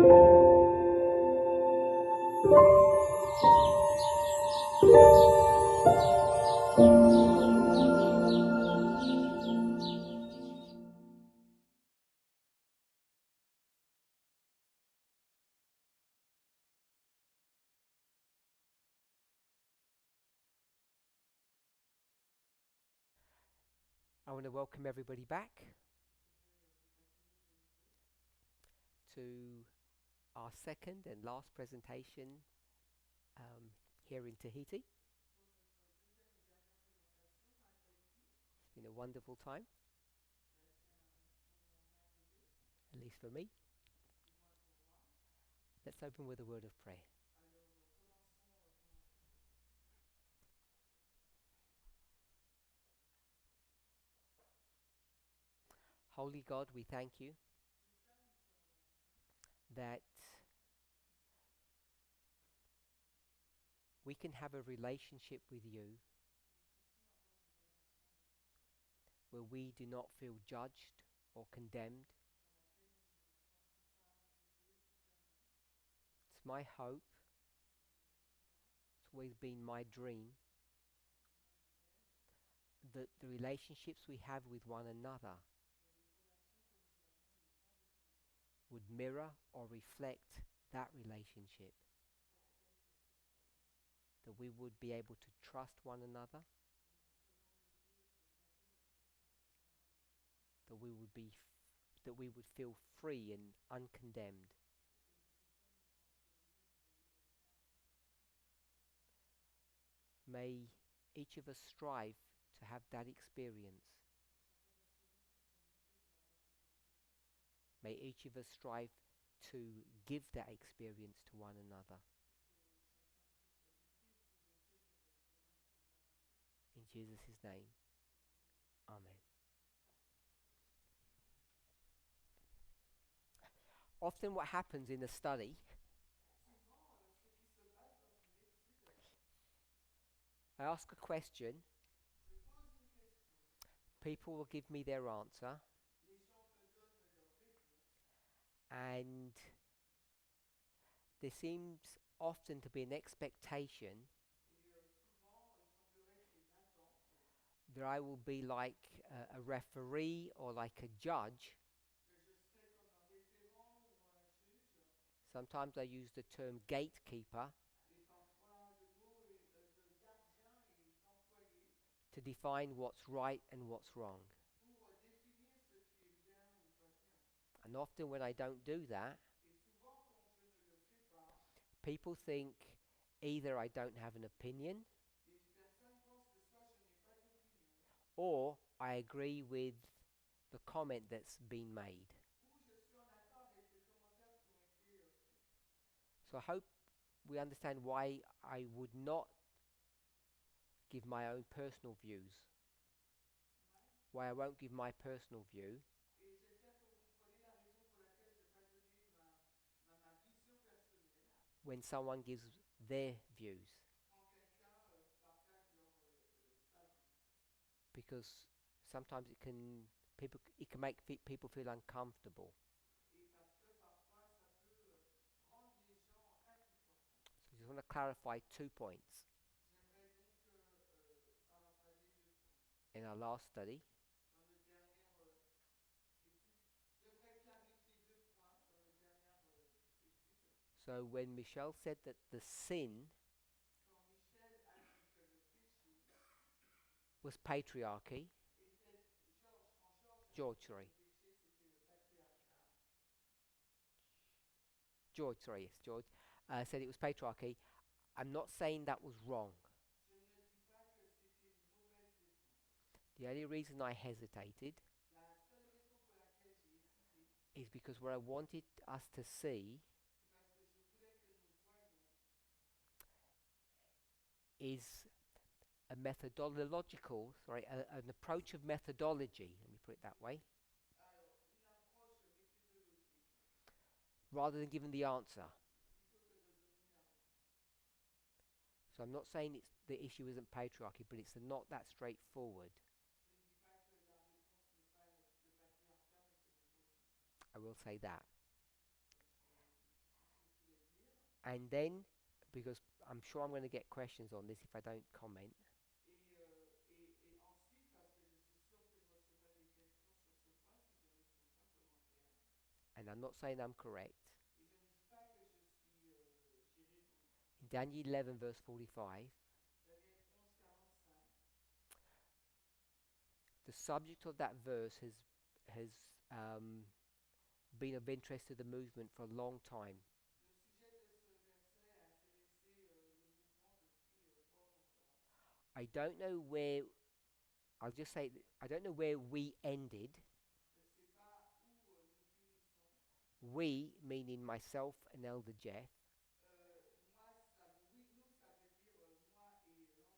I want to welcome everybody back to our second and last presentation here in Tahiti. It's been a wonderful time, at least for me. Let's open with a word of prayer. Holy God, we thank you that we can have a relationship with you where we do not feel judged or condemned. It's my hope, it's always been my dream that the relationships we have with one another would mirror or reflect that relationship, that we would be able to trust one another, that that we would feel free and uncondemned. May each of us strive to have that experience. May each of us strive to give that experience to one another. In Jesus' name, Amen. Often what happens in a study, I ask a question, people will give me their answer, and there seems often to be an expectation that I will be like a referee or like a judge. Sometimes I use the term gatekeeper to define what's right and what's wrong. And often when I don't do that, people think either I don't have an opinion or I agree with the comment that's been made. So I hope we understand why I would not give my own personal views, why I won't give my personal view, when someone gives their views, because sometimes it can make people feel uncomfortable. So I just want to clarify 2 points. In our last study, so when Michelle said that the sin was patriarchy, George said it was patriarchy. I'm not saying that was wrong. The only reason I hesitated is because what I wanted us to see is an approach of methodology, let me put it that way, rather than giving the answer. So I'm not saying the issue isn't patriarchy, but it's not that straightforward. I will say that. And then, because I'm sure I'm going to get questions on this if I don't comment, Et ensuite, parce que je suis sûr que je recevrai des questions sur ce point si je ne fais aucun commentaire, and I'm not saying I'm correct, et je ne dis pas que j'ai raison. in Daniel 11, verse 45, Daniel 11:45, the subject of that verse has um, been of interest to the movement for a long time. le sujet de ce verset a intéressé le mouvement depuis fort longtemps. I don't know where, I'll just say, I don't know where we ended. Je ne sais pas où nous finissons. We, meaning myself and Elder Jeff, Moi, oui, nous, ça veut dire moi et l'ancien Jeff,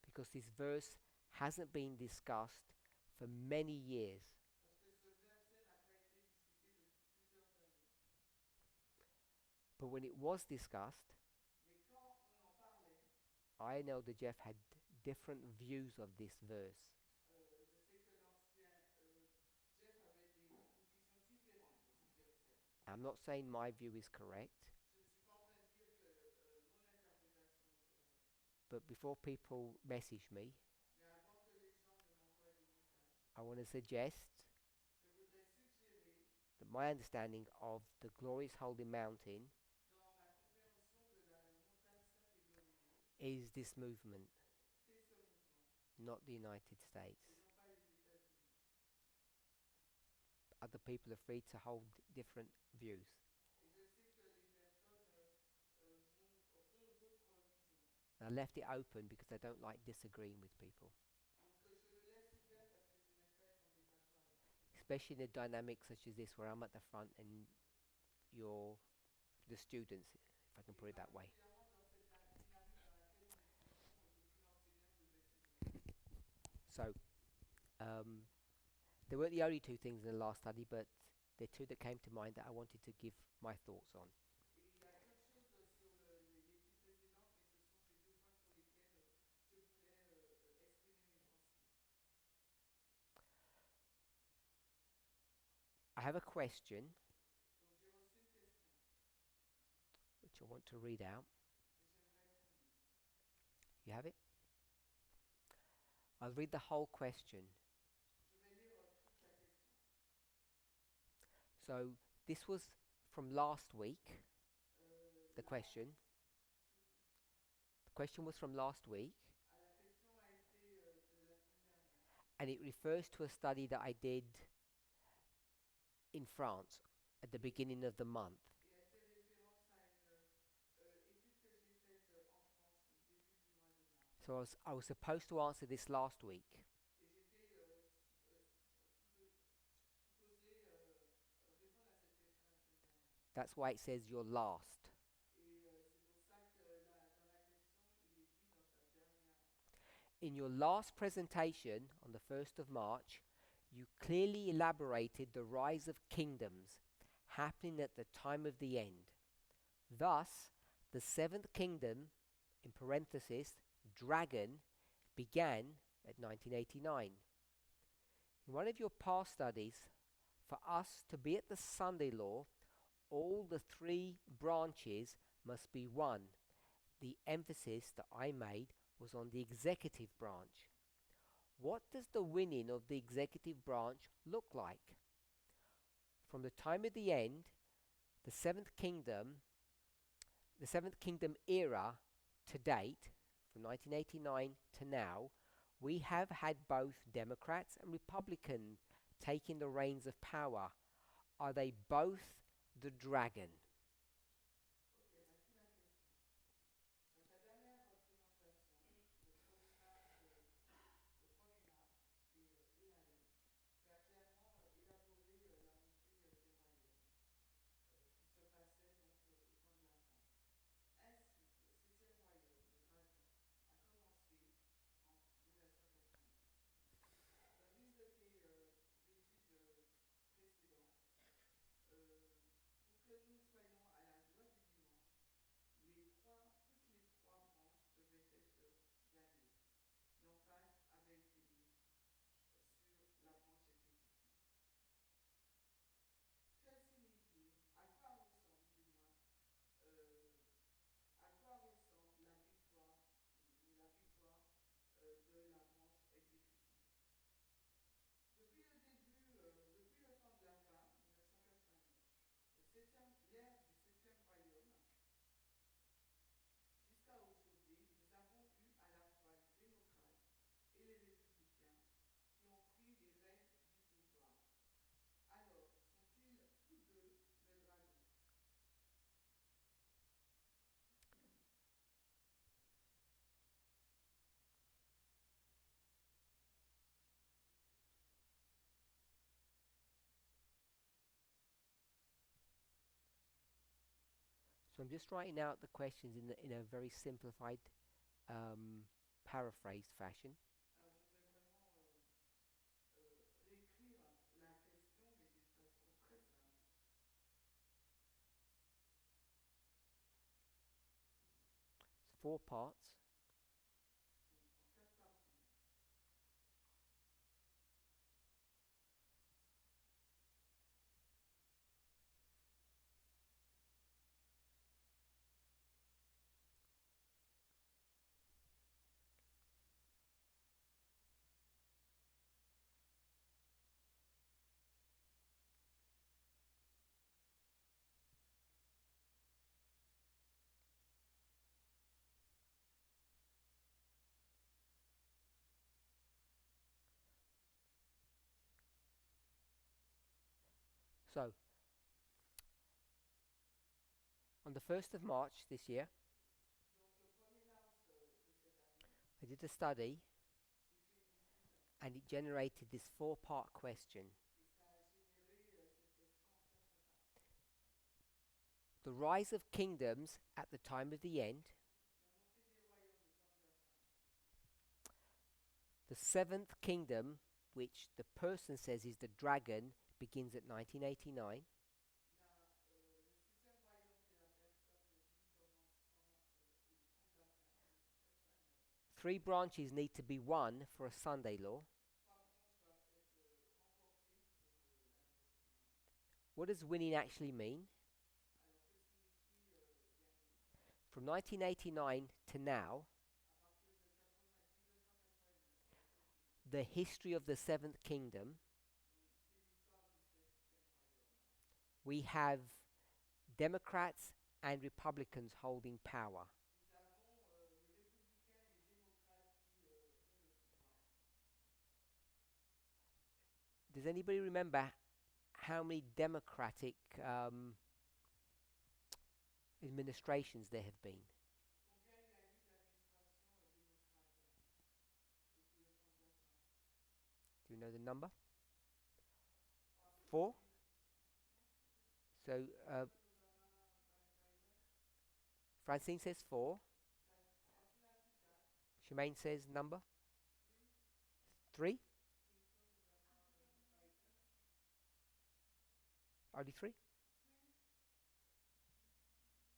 because this verse hasn't been discussed for many years. parce que ce verset n'a pas été discuté depuis plusieurs années. But when it was discussed, Mais quand on en parlait, I and Elder Jeff had different views of this verse. je sais que l'ancien Jeff avait une vision différente de ce verset. I'm not saying my view is correct, Je ne suis pas en train de dire que mon interprétation est correcte. but before people message me, Mais avant que les gens ne m'envoient des messages, I want to suggest je voudrais suggérer, that my understanding of the glorious holy mountain dans ma compréhension de la montagne sainte et glorieuse, is this movement, c'est ce mouvement, not the United States. et non pas les États-Unis. Other people are free to hold different views. Et je sais que les personnes ont d'autres visions. I left it open because I don't like disagreeing with people, Donc je le laisse ouvert parce que je n'aime pas être en désaccord avec les gens. especially in a dynamic such as this where I'm at the front and you're the students, if I can Et put it that way. particulièrement dans cette dynamique dans laquelle nous vivons, où je suis l'enseignant, vous êtes les élèves. So, they weren't the only two things in the last study, but they're two that came to mind that I wanted to give my thoughts on. Et il y a d'autres choses sur l'étude précédente, mais ce sont ces deux points sur lesquels je voulais exprimer mes pensées. I have a question Donc j'ai reçu une question which I want to read out. que j'aimerais qu'on lise. You have it? I'll read the whole question. Je vais lire toute la question. So, this was from last week, the La, question. tout- The question was from last week, la question a été de la semaine dernière. and it refers to a study that I did in France at the beginning of the month. Et elle fait référence à une étude que j'ai faite en France au début du mois de mars. So I was supposed to answer this last week, Et j'étais supposé répondre à cette question la semaine dernière. that's why it says you're last. Et c'est pour ça que dans la question, il est dit dans ta dernière. In your last presentation on the 1st of March, you clearly elaborated the rise of kingdoms happening at the time of the end. Thus, the seventh kingdom, in parenthesis, dragon, began at 1989. In one of your past studies, for us to be at the Sunday law, all the three branches must be one. The emphasis that I made was on the executive branch. What does the winning of the executive branch look like? From the time of the end, the seventh kingdom era to date, from 1989 to now, we have had both Democrats and Republicans taking the reins of power. Are they both the dragon? Ok, voici la question. Dans ta dernière présentation, le 1er mars chez EAE, tu as clairement élaboré la montée des royaumes qui se passait donc au temps de la fin. Ainsi, le septième royaume, le dragon, a commencé en 1989. Dans l'une de tes études précédentes, pour que nous soyons So I'm just writing out the questions in a very simplified, paraphrased fashion. Alors je vais vraiment réécrire la question, mais d'une façon très simple. It's four parts. Donc en quatre parties. So, on the 1st of March this year, Donc le 1er mars de cette année, I did a study j'ai fait une étude and it generated this four-part question. et ça a généré cette question en quatre parties. The rise of kingdoms at the time of the end, La montée des royaumes au temps de la fin, the seventh kingdom, which the person says is the dragon, begins at 1989, le septième royaume que la personne dit commençant au temps de la fin, 1989. three branches need to be won for a Sunday law. Trois branches doivent être remportées pour la loi du dimanche. What does winning actually mean? Alors que signifie gagner? From 1989 to now, À partir de 1989 à aujourd'hui, the history of the seventh kingdom, c'est l'histoire du septième royaume. we have Democrats and Republicans holding power. Nous avons les républicains et les démocrates qui ont le pouvoir. Does anybody remember how many Democratic administrations there have been? Combien il y a eu d'administrations démocrates depuis le temps de la fin? Do you know the number? 3, Four. oui. Non, oui. So Clinton, Obama, Biden. Francine says four. Francine a dit 4. Shemaine says number 3. three. Clinton, Obama, Biden. Only three. 3.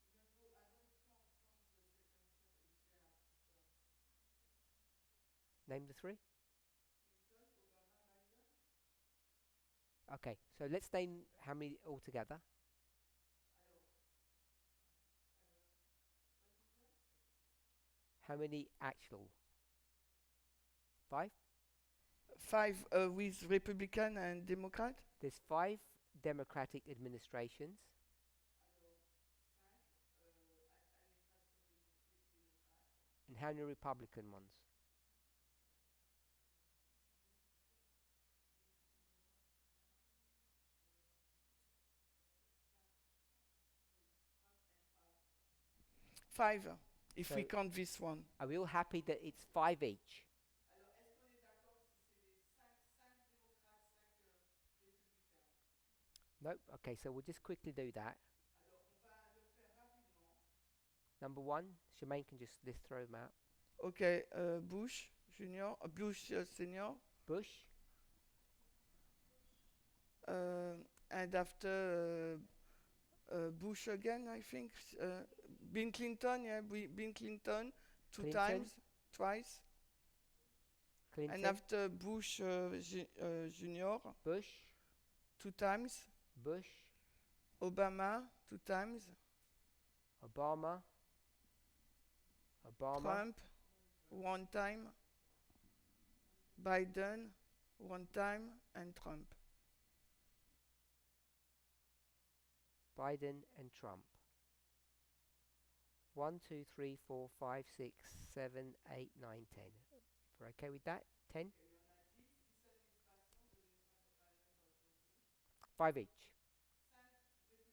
Even though I don't count the second term if they have 2 terms. Name the three. Clinton, Obama, Biden. Okay, so let's name how many altogether. Alors, pas de difference? How many actual? Five? 5 with Republican and Democrat. There's five Democratic administrations. Alors, 5 administrations démocrates. And how many Republican ones? Trump and 5, if So- we count this one. Are we all happy that it's five each? Alors, est-ce qu'on est d'accord si c'est les 5 démocrates, 5 républicains? Nope. Okay, so we'll just quickly do that. Alors, on va le faire rapidement. Number one, Shemaine can just let's throw them out. Okay, Bush Junior, Bush Senior, Bush, and after Bush again, I think. Bill Clinton, yeah, Bill Clinton, two Clinton. times, twice. Clinton, And after Bush Junior, Bush, 2 times. Bush, Obama, 2 times. Obama, Trump, 1 time. Biden, 1 time. And Trump. Biden, and Trump. 1, 2, 3, 4, 5, 6, 7, 8, 9, 10. If we're okay with that, 10? Et il y en a 10 administrations de 1989 à aujourd'hui. 5 each. 5 républicains,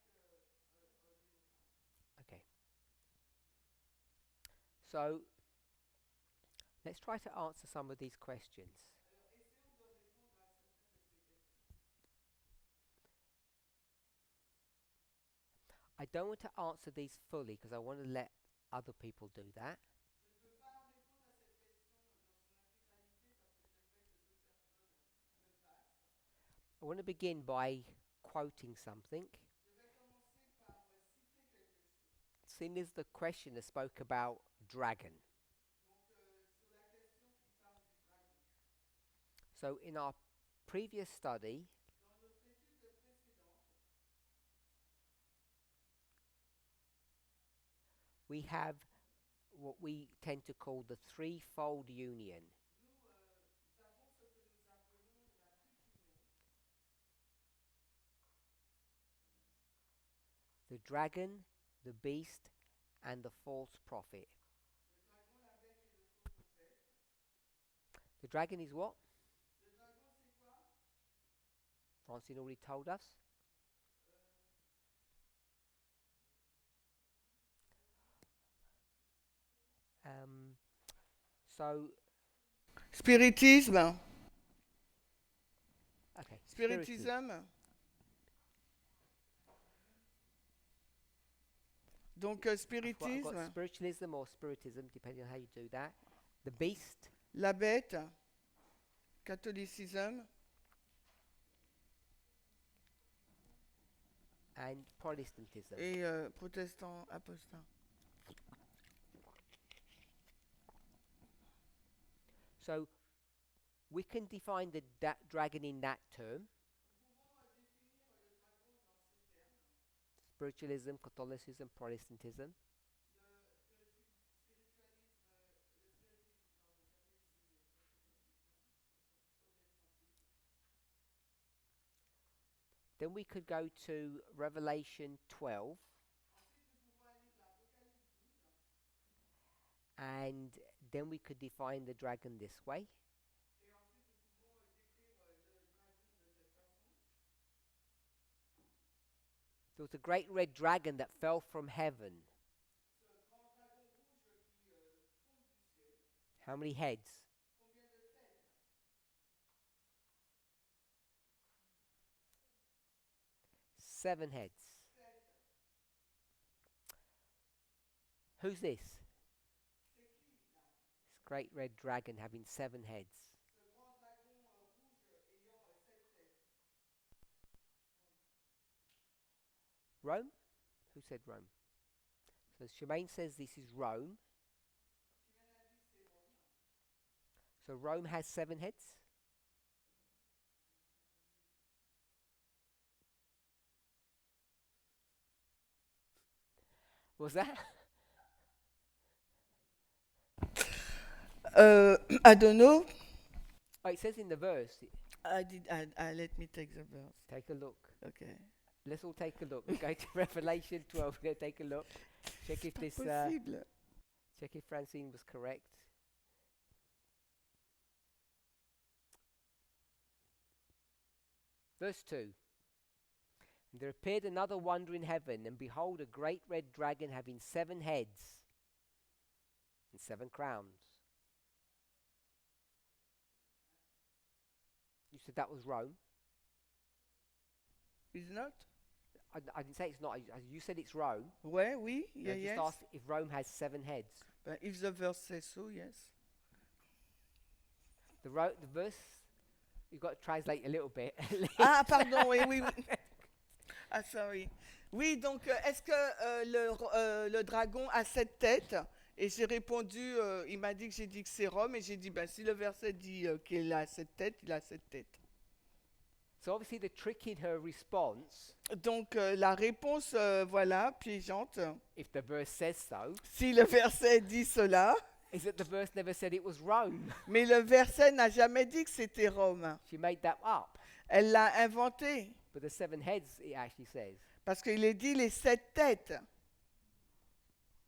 5 démocrates. Okay. So, let's try to answer some of these questions. Alors, essayons de répondre à certaines de ces questions. I don't want to answer these fully because I want to let other people do that. Je ne veux pas répondre à cette question dans son intégralité parce que j'aimerais que d'autres personnes le fassent. I want to begin by quoting something. Je vais commencer par citer quelque chose. Seeing as the questioner spoke about dragon. Donc, sur la question qui parle du dragon. So in our previous study, Dans notre étude précédente, we have what we tend to call the threefold union. nous avons ce que nous appelons la triple union. The dragon, the beast, and the false prophet. Le dragon, la bête et le faux prophète. The dragon is what? Le dragon, c'est quoi? Francine already told us. So, Spiritisme. okay. Spiritisme. Donc, I've got spiritisme, spiritualism or spiritism, depending on how you do that. The beast, la bête, catholicisme, and Protestantism. et protestant apostat. So, we can define the dragon in that term. Nous pouvons définir le dragon dans ce terme. Spiritualism, Catholicism, Protestantism. Le spiritualisme, le spiritisme, pardon, catholicisme et protestantisme. Then we could go to Revelation 12, Ensuite, nous pouvons aller de l'Apocalypse 12. and then we could define the dragon this way. Et ensuite, nous pouvons décrire le dragon de cette façon. There was a great red dragon that fell from heaven. Ce grand dragon rouge qui tombe du ciel. How many heads? Combien de têtes? 7 heads. 7. Who's this? C'est qui là? This great red dragon having 7 heads. Ce grand dragon rouge ayant 7 têtes. Rome? Who said Rome? So Shemaine says this is Rome. Chimène a dit c'est Rome. So Rome has 7 heads? Was that? I don't know. Oh, it says in the verse. Let me take the verse. Take a look. Okay. Let's all take a look. Go to Revelation 12. Go take a look. Check if this. Possible. Check if Francine was correct. Verse 2. And there appeared another wonder in heaven, and behold, a great red dragon having 7 heads and 7 crowns. You said that was Rome. Is not? I didn't say it's not. You said it's Rome. Ouais, oui, I yeah, just yes. asked if Rome has 7 heads. But if the verse says so, yes. The verse, you've got to translate a little bit. Ah, pardon, oui, oui, oui. Ah, sorry. Oui, donc, est-ce que le dragon a 7 têtes? Et j'ai répondu, il m'a dit que j'ai dit que c'est Rome, et j'ai dit, ben, si le verset dit qu'il a 7 têtes, il a 7 têtes. So obviously the trick in her response, Donc, la réponse, voilà, piégeante. if the verse says so, Si le verset dit cela, is that the verse never said it was Rome. mais le verset n'a jamais dit que c'était Rome. She made that up. Elle l'a inventé. But the 7 heads, it actually says. Parce qu'il est dit les 7 têtes.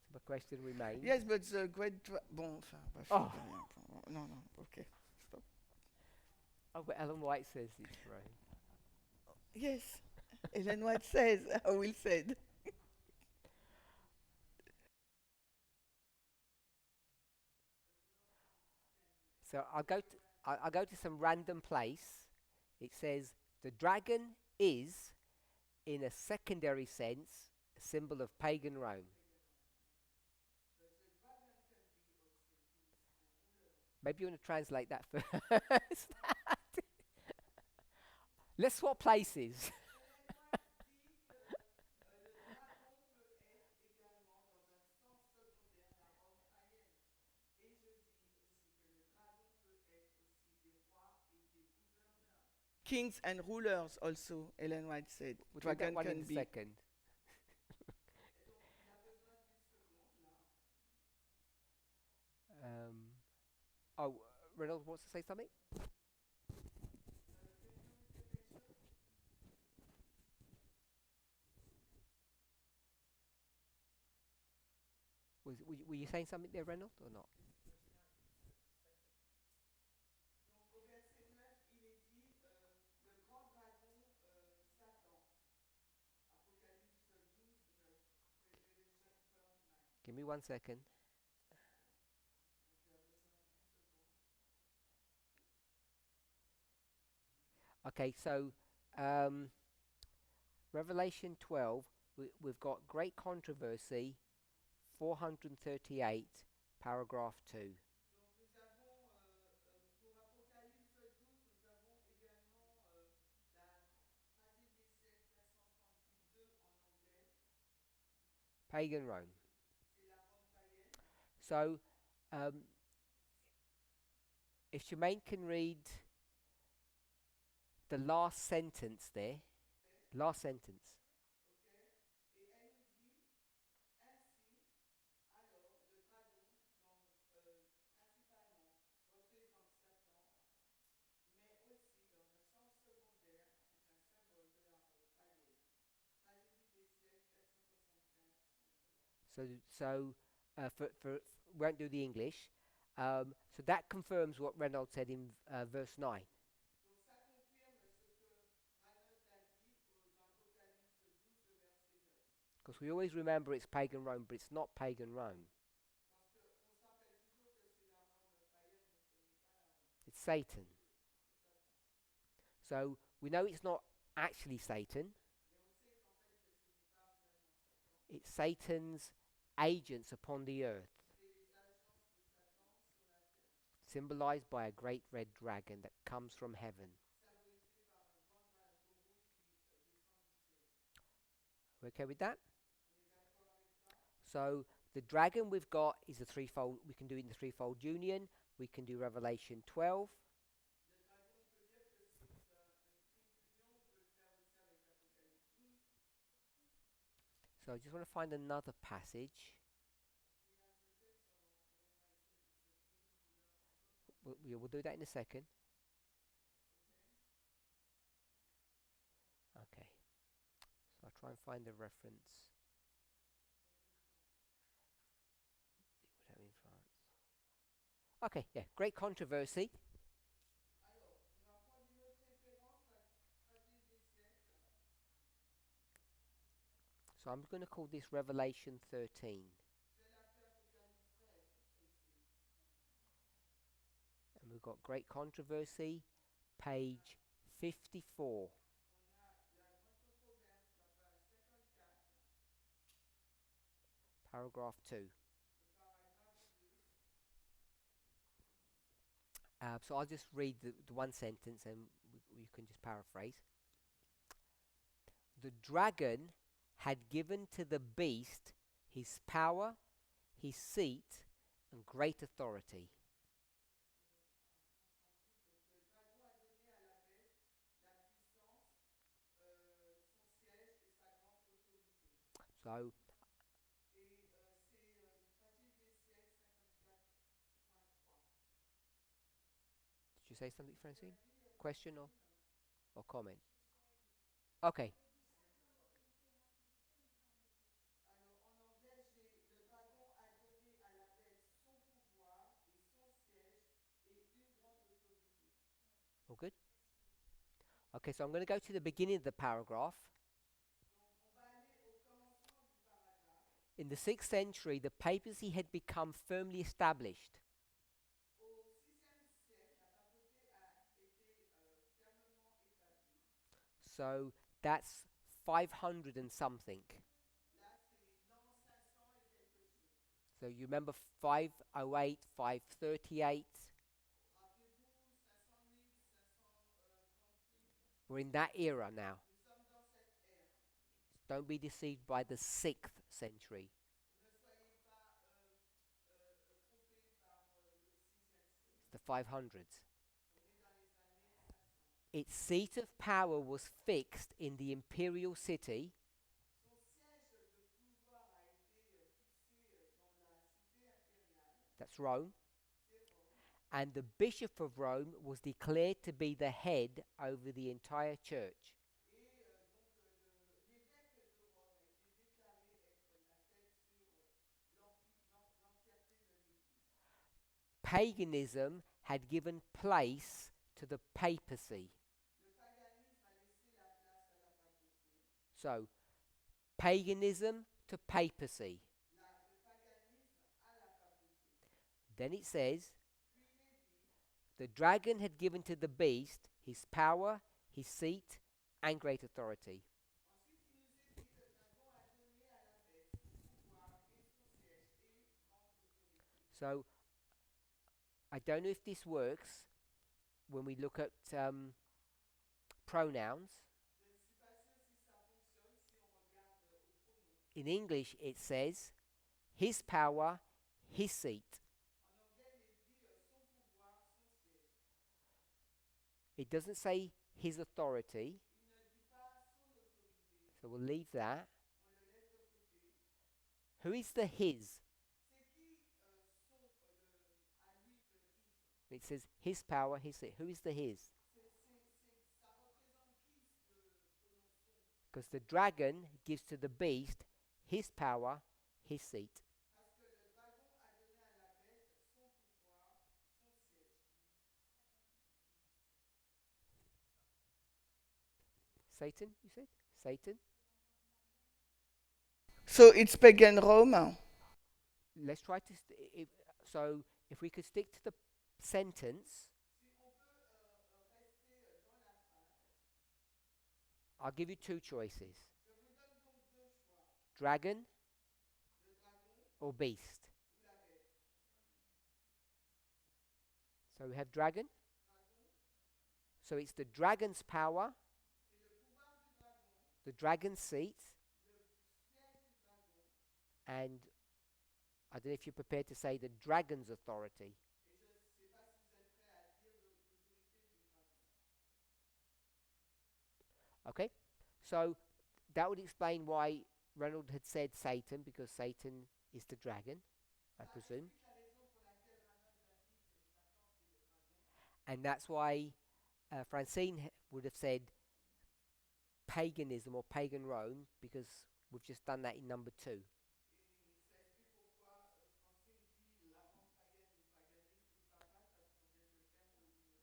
So the question remains. Yes, but the great... Bon, enfin, bref. Oh. Non, non, ok. Stop. Oh, but Ellen White says it's Rome. Yes. Ellen White says, I will said. So I'll go to some random place. It says the dragon is, in a secondary sense, symbol of pagan Rome. pagan Rome. But the dragon can be also kings and rulers. Maybe you want to translate that first. Let's swap places. Ellen White dit que le dragon peut être également, dans un sens secondaire, la Rome païenne. Et je dis aussi que le dragon peut être aussi des rois et des gouverneurs. Kings and rulers also, Ellen White said. We'll do that Dragon one in can a be. second. Et donc, il a besoin d'une seconde là. Oh, Reynolds wants to say something? Can you repeat quelque chose? Were you saying something there, Reynolds, or not? Donc, au verset 9, il est dit le grand dragon Satan. Apocalypse 12, 9. Revelation 12, 9. Give me 1 second. Donc, il a besoin d'une seconde. Okay, so Revelation 12, we've got great controversy, 438, paragraph 2. Donc, nous avons, pour Apocalypse 12, nous avons également la tragédie des siècles 438, 2 en anglais. Pagan Rome. C'est la Rome païenne. So, if Jermaine can read the last sentence there, last sentence. Ok. Et elle nous dit ainsi, alors le dragon, dont principalement représente Satan, mais aussi dans un sens secondaire, c'est un symbole de la Rome païenne. Tragédie des siècles 475.2. So we won't do the English. So that confirms what Reynolds said in verse 9. Donc ça confirme ce que Ranald a dit dans Apocalypse 12, verset 9. Because we always remember it's pagan Rome, but it's not pagan Rome. Parce qu'on se rappelle toujours que c'est la Rome païenne, mais ce n'est pas la Rome. It's Satan. C'est Satan. So we know it's not actually Satan. Mais on sait qu'en fait que ce n'est pas vraiment Satan. It's Satan's agents upon the earth, C'est les agences de Satan sur la terre, symbolized by a great red dragon that comes from heaven. symbolisé par un grand dragon rouge qui descend du ciel. We okay with that? On est d'accord avec ça? So the dragon we've got is a threefold. We can do it in the threefold union. We can do Revelation 12. Le dragon, on peut dire que c'est une triple union. On peut le faire aussi avec Apocalypse 12. So I just want to find another passage. We have the text, or Ellen White said it's a king, rulers, and total. We'll do that in a second. Okay. Okay. So I'll try and find the reference. See what we have in France. Okay, yeah, great controversy. Alors, on va prendre une autre référence, la tragédie des siècles. So I'm going to call this Revelation 13. Je vais l'appeler Apocalypse 13, celle-ci. And we've got great controversy, page 54. On a la grande controverse, la page 54, Paragraph 2. le paragraphe 2. So I'll just read the one sentence and you can just paraphrase. The dragon had given to the beast his power, his seat, and great authority. Le dragon a donné à la bête la puissance, son siège et sa grande autorité. So Et c'est tragédie des siècles 54.3. did you say something, Francine? Tu as dit, Question Francine? or comment? Okay. Alors en anglais, le dragon a donné à la bête son pouvoir et son siège et une grande autorité. All good? Okay, so I'm going to go to the beginning of the paragraph. Donc on va aller au commencement du paragraphe. In the 6th century, the papacy had become firmly established. Au 6e siècle, la papauté a été fermement établie. So that's 500 and something. Là, So you remember 508, 538? Rappelez-vous, 508, 538. We're in that era now. Nous sommes dans cette ère. Don't be deceived by the 6th century. Ne soyez pas trompés par le 6e siècle. It's the 500s. On est dans les années 500. Its seat of power was fixed in the imperial city, Son siège de pouvoir a été fixé dans la cité impériale, that's Rome, c'est Rome, and the Bishop of Rome was declared to be the head over the entire church. et l'évêque de Rome a été déclaré être la tête sur l'entièreté de l'Église. Paganism had given place to the papacy. Le paganisme a laissé la place à la papauté. So, paganism to papacy. Le paganisme à la papauté. Then it says, Puis il est dit, the dragon had given to the beast his power, his seat, and great authority. ensuite il nous est dit, le dragon a donné à la bête son pouvoir et son siège et grande autorité. So, I don't know if this works when we look at pronouns. Je ne suis pas sûr si ça fonctionne si on regarde au pronom. In English, it says his power, his seat. En anglais, il est dit son pouvoir, son siège. It doesn't say his authority, Il ne dit pas son autorité. so we'll leave that. On le laisse de côté. Who is the his? C'est qui à lui le is? It says his power, his seat. Who is the his? Ça représente qui le pronom son? Because the dragon gives to the beast his power, his seat. Parce que le dragon a donné à la bête son pouvoir, son siège. Satan, you said? Satan? So it's pagan Rome. Let's try to. So, if we could stick to the sentence, Si on peut rester dans la phrase, I'll give you two choices: je vous donne donc deux choix. dragon Le dragon or beast. ou la bête. So we have dragon. Dragon, So it's the dragon's power, c'est le pouvoir du dragon, the dragon's seat, le siège du dragon, and I don't know if you're prepared to say the dragon's authority. et je ne sais pas si vous êtes prêts à dire l'autorité du dragon. Okay? So that would explain why Reynolds had said Satan, because Satan is the dragon, I Ça presume. explique la raison pour laquelle Ranald a dit que Satan c'est le dragon. And that's why Francine would have said paganism or pagan Rome, because we've just done that in number 2. Et ça explique pourquoi Francine dit la Rome païenne ou paganite ou papale parce qu'on vient de le faire pour le numéro 2.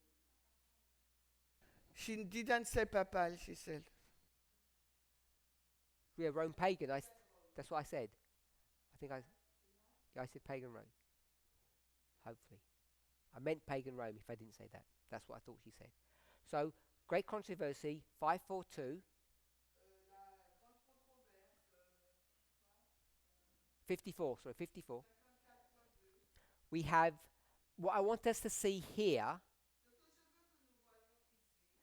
She didn't say papal, she said. Yeah, Rome pagan. That's what I said. I said pagan Rome. Hopefully. I meant pagan Rome if I didn't say that. That's what I thought she said. So, great controversy, 542, La grande controverse, 54, sorry, 54. 54.2. We have, what I want us to see here, Ce que je veux que nous voyons ici,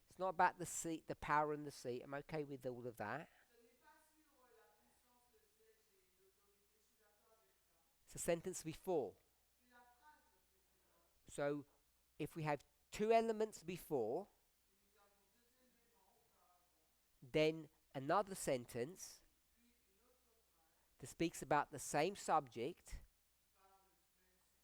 it's not about the seat, the power and the seat. I'm okay with all of that. ce n'est pas sur la puissance, le siège et l'autorité, je suis d'accord avec ça. It's the sentence before. C'est la phrase précédente. So, if we have two elements before, Si nous avons deux éléments auparavant, then another sentence puis une autre phrase that speaks about the same subject, qui parle du même sujet,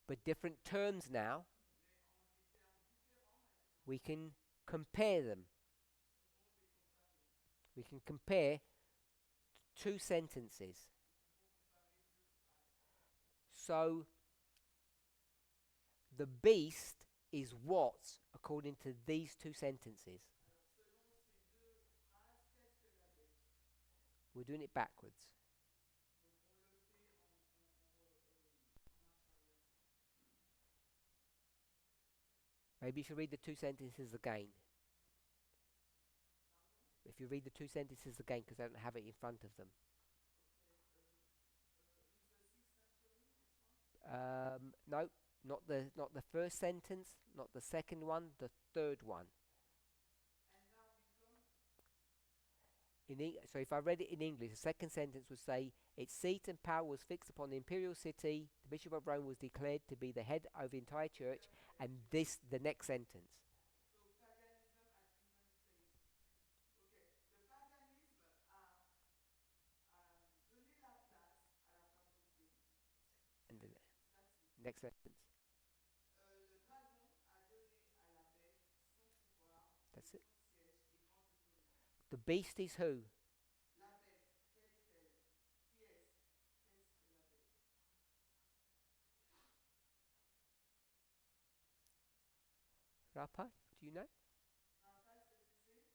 but different terms now, mais en des termes différents maintenant, we can compare them. nous pouvons les comparer. We can compare two sentences. Nous pouvons comparer deux phrases. So, the beast is what, according to these two sentences? Alors, selon ces deux phrases, qu'est-ce que la bête? We're doing it backwards. Donc, on le fait en marche arrière. Maybe you should read the two sentences again. Pardon? If you read the two sentences again, because I don't have it in front of them. Okay. In the 6th No, not the first sentence, not the second one, the third one. And now become So if I read it in English, the second sentence would say, its seat and power was fixed upon the imperial city. The Bishop of Rome was declared to be the head of the entire church. And this, the next sentence. so paganism has given place. Ok, le paganisme a donné la place à la papauté. And the That's it. next sentence. Le dragon a donné à la bête son pouvoir, et That's it. son siège et grande autorité. The beast is who? La bête, quelle est-elle? Qui est-ce? Qu'est-ce que la bête? Rapa, do you know? Rafa, est-ce que tu sais?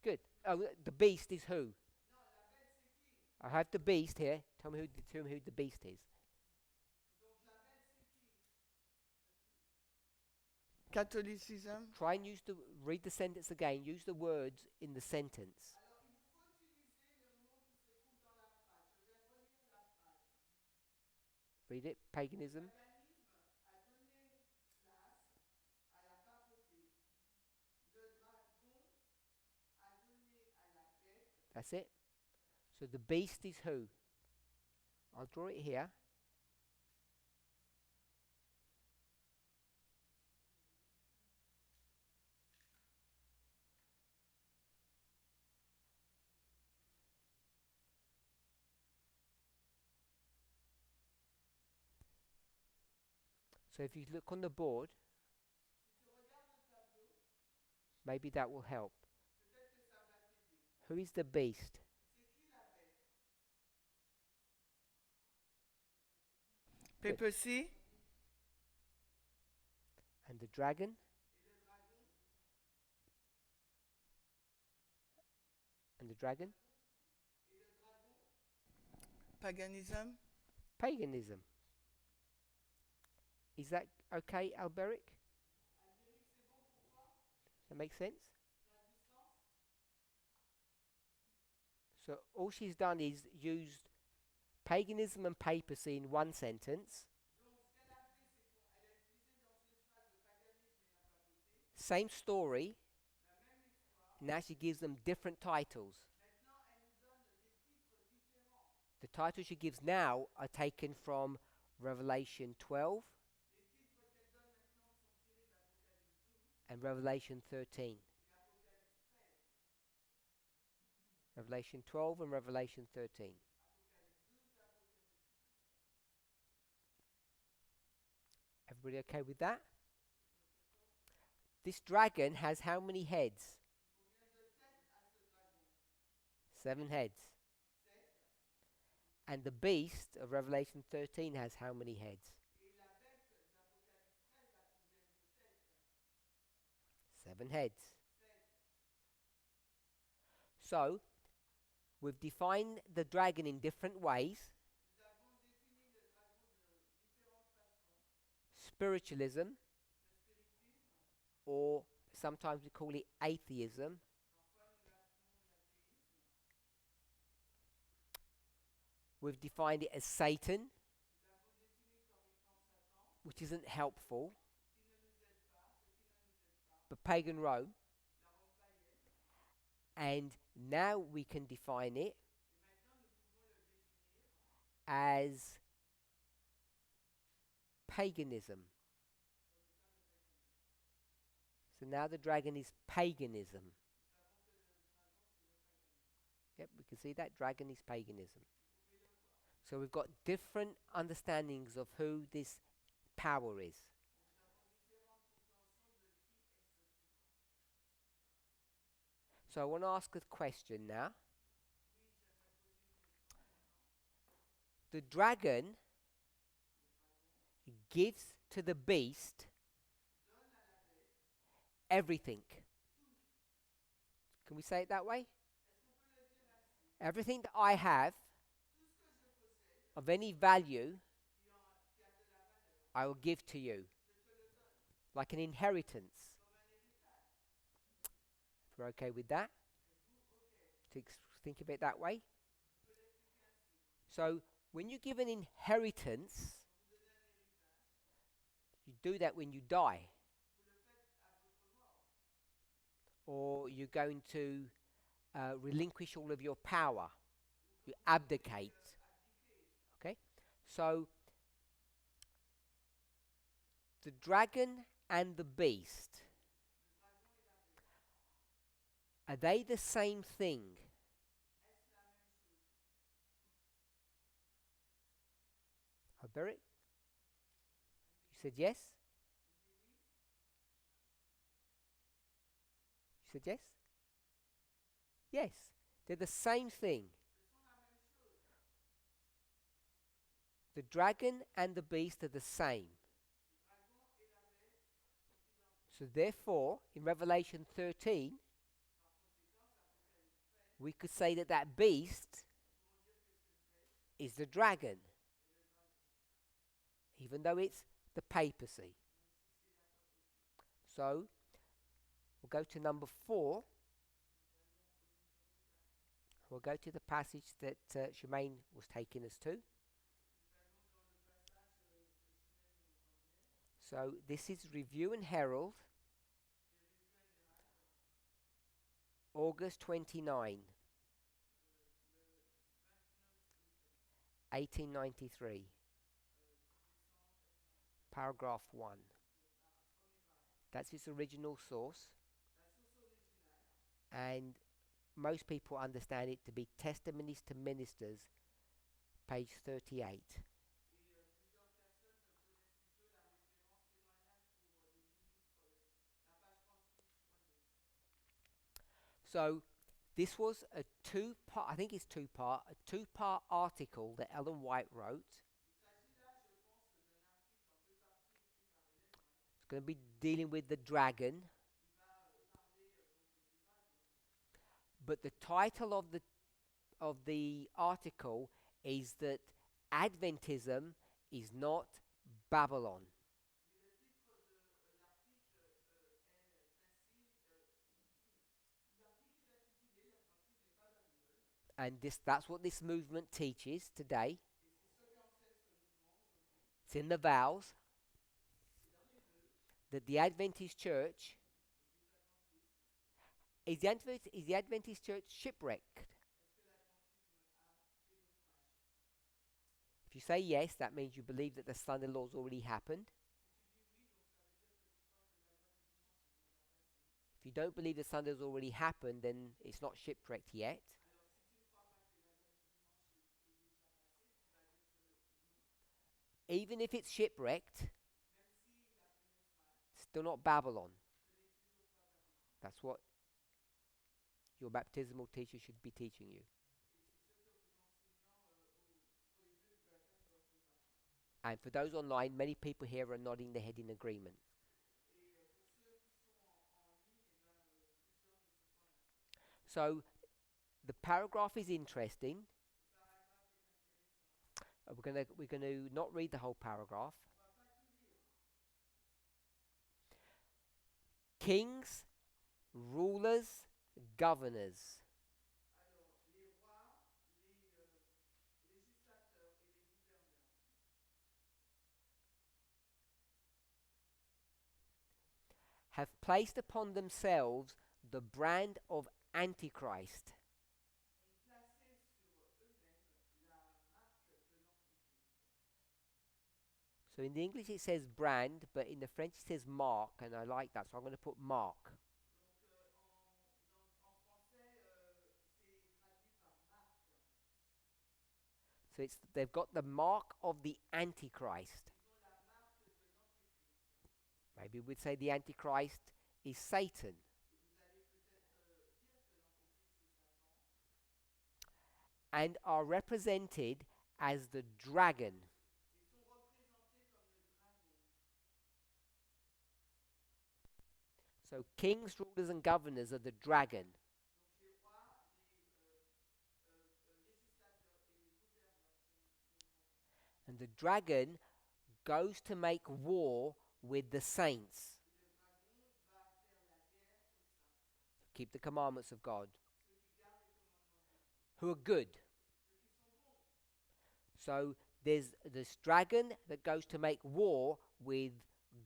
Good. Oh, the beast is who? Non, la bête c'est qui? I have the beast here. Tell me who the beast is. Donc la bête c'est qui? Catholicism. Try and read the sentence again. Use the words in the sentence. Alors il vous faut utiliser le mot qui se trouve dans la phrase. Je vais relire la phrase. Read it. Le Paganism. paganisme a donné place à la papauté. Le dragon a donné à la bête. That's it. So the beast is who? I'll draw it here. So if you look on the board, Si tu regardes le tableau, maybe that will help. peut-être que ça va t'aider. Who is the beast? C'est qui la bête? Papacy. And the dragon? Et le dragon? And the dragon? Et le dragon? Paganism. Paganism. Is that okay, Alberic? Albéric, c'est bon pour toi? That makes sense? Ça a du sens? So all she's done is used paganism and papacy in one sentence. Donc ce qu'elle a fait, c'est qu'elle a utilisé dans une phrase le paganisme et la papauté, Same story. la même histoire. Now she gives them different titles. Maintenant, elle nous donne des titres différents. The titles she gives now are taken from Revelation 12 Les titres qu'elle donne maintenant sont tirés d'Apocalypse 12 and Revelation 13. et Apocalypse 13. Revelation 12 and Revelation 13. Apocalypse 12 et Apocalypse 13. Everybody okay with that? This dragon has how many heads? Combien de têtes a ce dragon? 7 heads. 7. And the beast of Revelation 13 has how many heads? Et la bête d'Apocalypse 13 a combien de têtes? 7 heads. 7. So, we've defined the dragon in different ways. Nous avons défini le dragon de différentes façons. Spiritualism, Le spiritisme, or sometimes we call it atheism. parfois nous l'appelons l'athéisme. We've defined it as Satan, Nous l'avons défini comme étant Satan, which isn't helpful, qui ne nous aide pas, ce qui ne nous aide pas, but pagan Rome. la Rome païenne. And now we can define it Et maintenant, nous pouvons le définir as paganism. comme étant le paganisme. So now the dragon is paganism. Nous savons que le dragon, c'est le paganisme. Yep, we can see that dragon is paganism. Vous pouvez le voir. So we've got different understandings of who this power is. Nous avons différentes compréhensions de qui est ce pouvoir. So I want to ask a question now. Oui, j'aimerais poser une question maintenant. The dragon Le dragon gives to the beast donne à la bête everything. tout. Can we say it that way? Est-ce qu'on peut le dire ainsi? Everything that I have Tout ce que je possède of any value, qui a de la valeur, I will give to you, je te le donne like an inheritance. comme un héritage. If we're okay with that, Êtes-vous OK? think of it that way. On peut l'expliquer ainsi. So When you give an inheritance, quand vous donnez un héritage, you do that when you die, vous le faites à votre mort. or you're going to relinquish all of your power. Ou You que vous devez abdicate. abdiquer. Okay? So, the dragon and the beast, Le dragon et la bête. are they the same thing? Est-ce la même chose? Beric? You said yes? Tu dis oui? You said yes? Yes, they're the same thing. Ce sont la même chose. The dragon and the beast are the same. Le dragon et la bête sont identiques. So, therefore, in Revelation 13, Par conséquent, ça peut faire exprès. we could say that that beast Nous pouvons dire que cette bête is the dragon, est le dragon, even though it's the papacy. même si c'est la papauté. So, we'll go to number 4. Nous allons au numéro 4. We'll go to the passage that Shemaine was taking us to. Nous allons dans le passage que Chimène nous emmenait. So, this is Review and Herald, C'est Revue and Herald, August 29, le 29 août 1893, 1880. paragraph 1. Premier paragraphe. That's its original source, La source originale, and most people understand it to be Testimonies to Ministers, page 38. et plusieurs personnes connaissent plutôt la référence témoignage pour les ministres, la page 38.2. So, this was a two-part, I think it's two-part, a two-part article that Ellen White wrote. Il s'agit là, je pense, d'un article en deux parties écrit par Hélène White. It's going to be dealing with the dragon, Il va parler donc du dragon. but the title of the article is that Adventism is not Babylon. Mais le titre de l'article est ainsi, l'article est intitulé L'Atlantis n'est pas Babylone. And that's what this movement teaches today. Et c'est ce qu'enseigne ce mouvement aujourd'hui. It's in the vows C'est dans les vœux that the Adventist church de l'Église adventiste. is the Adventist church shipwrecked. Est-ce que l'adventisme a fait naufrage? If you say yes, that means you believe that the Sunday law's already happened. Si tu dis oui, donc ça veut dire que tu crois que la loi du dimanche est déjà passée. If you don't believe the Sunday's already happened, then it's not shipwrecked yet. Alors si tu ne crois pas que la loi du dimanche est déjà passée, tu vas dire que non. Even if it's shipwrecked, Même s'il a fait naufrage, it's still not Babylon. ce n'est toujours pas Babylone. That's what your baptismal teacher should be teaching you. Et c'est ce que vos enseignants pour les vœux du baptême doivent vous apprendre. And for those online, many people here are nodding their head in agreement. Et pour ceux qui sont en ligne, eh ben, plusieurs de ce point d'accord. So the paragraph is interesting. Le paragraphe est intéressant. We're gonna not read the whole paragraph. On ne va pas tout lire. Kings, rulers, governors Alors, les rois, les législateurs et les gouverneurs have placed upon themselves the brand of Antichrist. ont placé sur eux-mêmes la marque de l'Antichrist. So in the English it says brand, but in the French it says mark, and I like that, so I'm going to put mark. Donc, en français, c'est traduit par marque. So they've got the mark of the Antichrist. Ils ont la marque de l'Antichrist. Maybe we'd say the Antichrist is Satan. Et vous allez peut-être dire que l'Antéchrist c'est Satan. And are represented as the dragon. Et sont représentés comme le dragon. So kings, rulers, and governors are the dragon. Donc les rois, les législateurs et les gouverneurs sont le dragon. And the dragon goes to make war with the saints. Et le dragon va faire la guerre aux saints, Keep the commandments of God, ceux qui gardent les commandements de Dieu, who are good. ceux qui sont bons. So there's this dragon that goes to make war with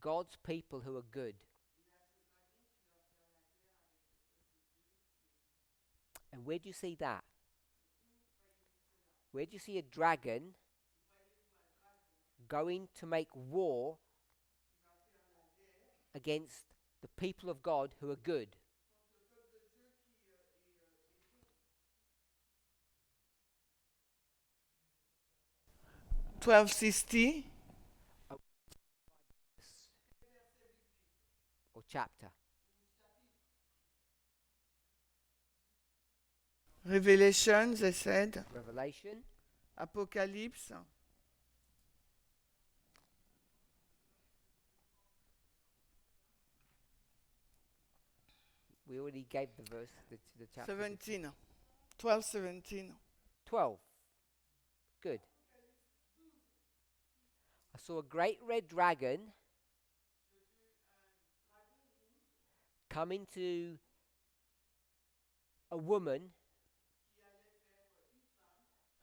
God's people who are good. Il y a ce dragon qui va faire la guerre avec le peuple de Dieu qui est bien. And where do you see that? Et où voyez-vous cela? Where do you see a dragon Où voyez-vous un dragon going to make war qui va faire la guerre against the people of God who are good? contre le peuple de Dieu qui est bon? 1260 Quel verset biblique Or chapter? ou chapitre? Revelation, they said. Revelation. Apocalypse. We already gave the verse, the chapter. 17. 12, 17. 12. Good. I saw a great red dragon J'ai vu un dragon rouge coming to a woman qui allait vers une femme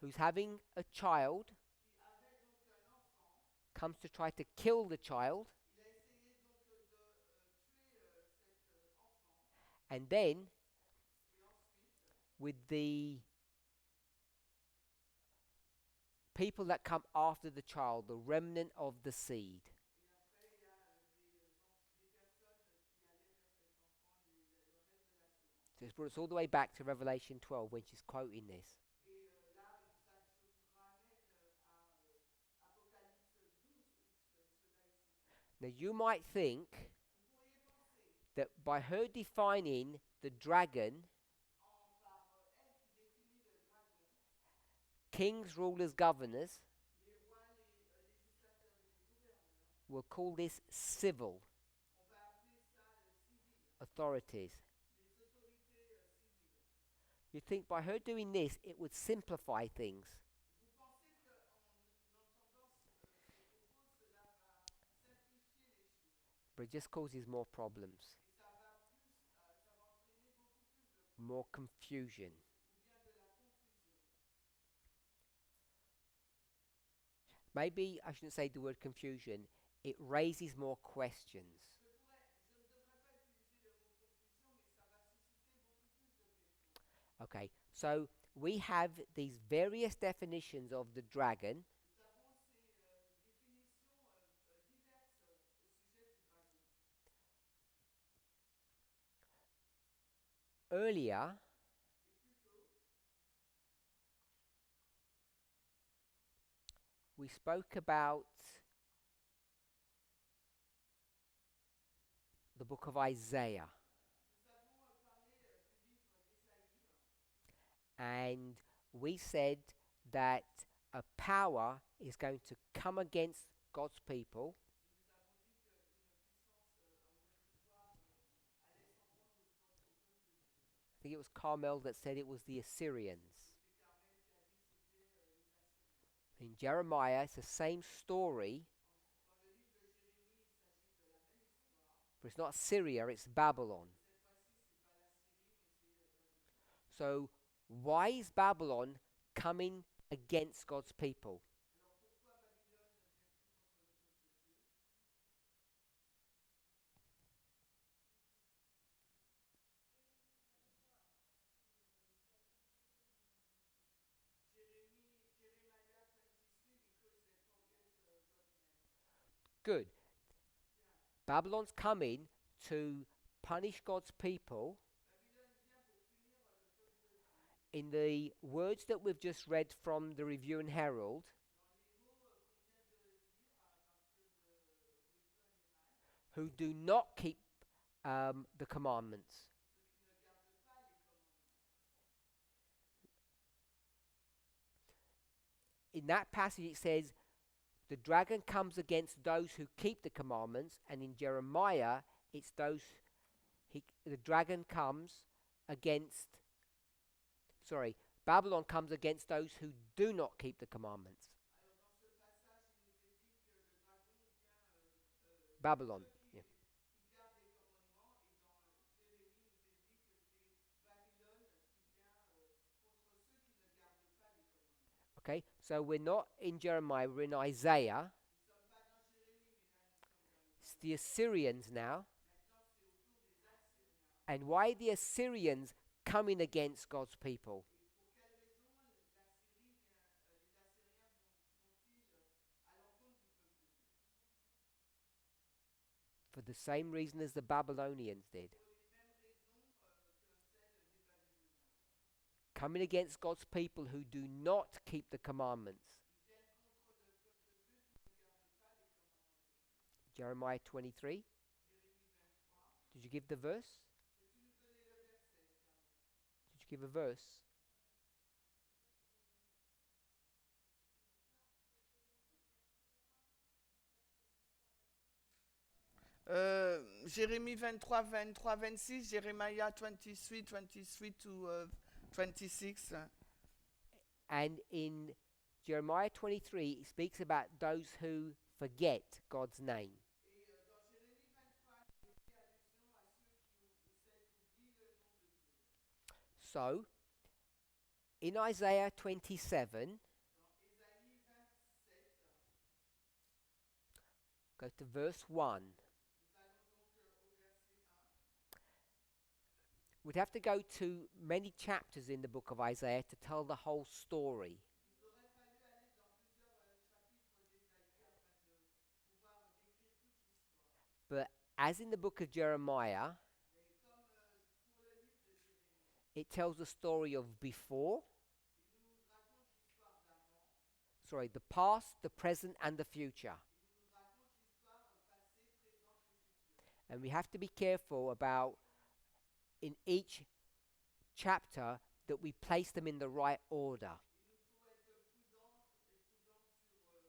who's having a child, qui avait donc un enfant. comes to try to kill the child, Il a essayé donc de tuer cet enfant and then et ensuite, with the people that come after the child, the remnant of the seed. et après il y a des personnes qui allaient vers cet enfant, le reste de la semence. So it's brought us all the way back to Revelation 12 when she's quoting this. Et là, je vous ramène à Apocalypse 12 où cela est cité. Now you might think Vous pourriez penser, that by her defining the dragon, par elle qui définit le dragon, kings, rulers, governors les rois, les législateurs et les gouverneurs, will call this civil on va appeler ça civil, authorities. les autorités civiles. You'd think by her doing this, it would simplify things. Vous pensez qu'en entendant ces propos, cela va simplifier les choses But it just causes more problems, et ça va entraîner beaucoup plus de more confusion. ou bien de la confusion. Maybe I shouldn't say the word confusion, it raises more questions. Je ne devrais pas utiliser le mot confusion, mais ça va susciter beaucoup plus de questions. Okay, so we have these various definitions of the dragon, Nous avons ces définitions diverses au sujet du dragon. earlier Et plus tôt, we spoke about the book of Isaiah, nous avons parlé du livre d'Ésaïe and we said that a power is going to come against God's people, et nous avons dit qu'une puissance, un pouvoir allait s'en prendre au peuple de Dieu. I think it was Carmel that said it was the Assyrians. C'est Carmel qui a dit que c'était les Assyriens. In Jeremiah, it's the same story, Dans le livre de Jérémie, il s'agit de la même histoire. but it's not Syria, it's Babylon. Cette fois-ci, c'est pas la Syrie, mais c'est Babylone. So, why is Babylon coming against God's people? Alors pourquoi Babylone vient-il contre le peuple de Dieu? Jeremiah 23, because they forget God's name. Good. Bien. Babylon's coming to punish God's people Babylone vient pour punir le peuple de Dieu. in the words that we've just read from the Review and Herald. Dans les mots qu'on vient de lire à partir de Review and Herald, Who do not keep the commandments. ceux qui ne gardent pas les commandements. In that passage it says the dragon comes against those who keep the commandments, and in Jeremiah it's those the dragon comes against Babylon comes against those who do not keep the commandments. Alors dans ce passage, il nous est dit que le dragon vient Babylon. Yeah. qui garde les commandements, et dans Jérémie, il nous est dit que c'est Babylone qui vient contre ceux qui ne gardent pas les commandements. Okay, so we're not in Jeremiah, we're in Isaiah. Nous ne sommes pas dans Jérémie, mais là nous sommes dans It's Isaïe. the Assyrians now. Maintenant, c'est au tour des Assyriens. And why the Assyrians coming against God's people? Et pour quelle raison l'Assyrie vient, les Assyriens vont-ils à l'encontre du peuple de Dieu? For the same reason as the Babylonians did. Pour les mêmes raisons que celles des Babyloniens. Coming against God's people who do not keep the commandments. Ils viennent contre le peuple de Dieu qui ne garde pas les commandements de Dieu. Jeremiah 23. Jérémie 23. Did you give the verse? Peux-tu nous donner le verset, Carmen? Did you give a verse? Jérémie 23, 23, 26, Jeremiah 23, 23 to 26. And in Jeremiah 23, it speaks about those who forget God's name. Et dans Jérémie 23, il fait allusion à ceux celles qui oublient le nom de Dieu. So, in Isaiah 27, Dans Ésaïe 27, go to verse 1. nous allons donc au verset 1. We'd have to go to many chapters in the book of Isaiah to tell the whole story. Il nous aurait fallu aller dans plusieurs chapitres d'Ésaïe afin de pouvoir décrire toute l'histoire. But as in the book of Jeremiah, Mais comme pour le livre de Jérémie, it tells the story of before, il nous raconte l'histoire d'avant, the past, the present, and the future. il nous raconte l'histoire passée, présente et future. And we have to be careful about, in each chapter, that we place them in the right order. Il nous faut être prudents sur chacun des chapitres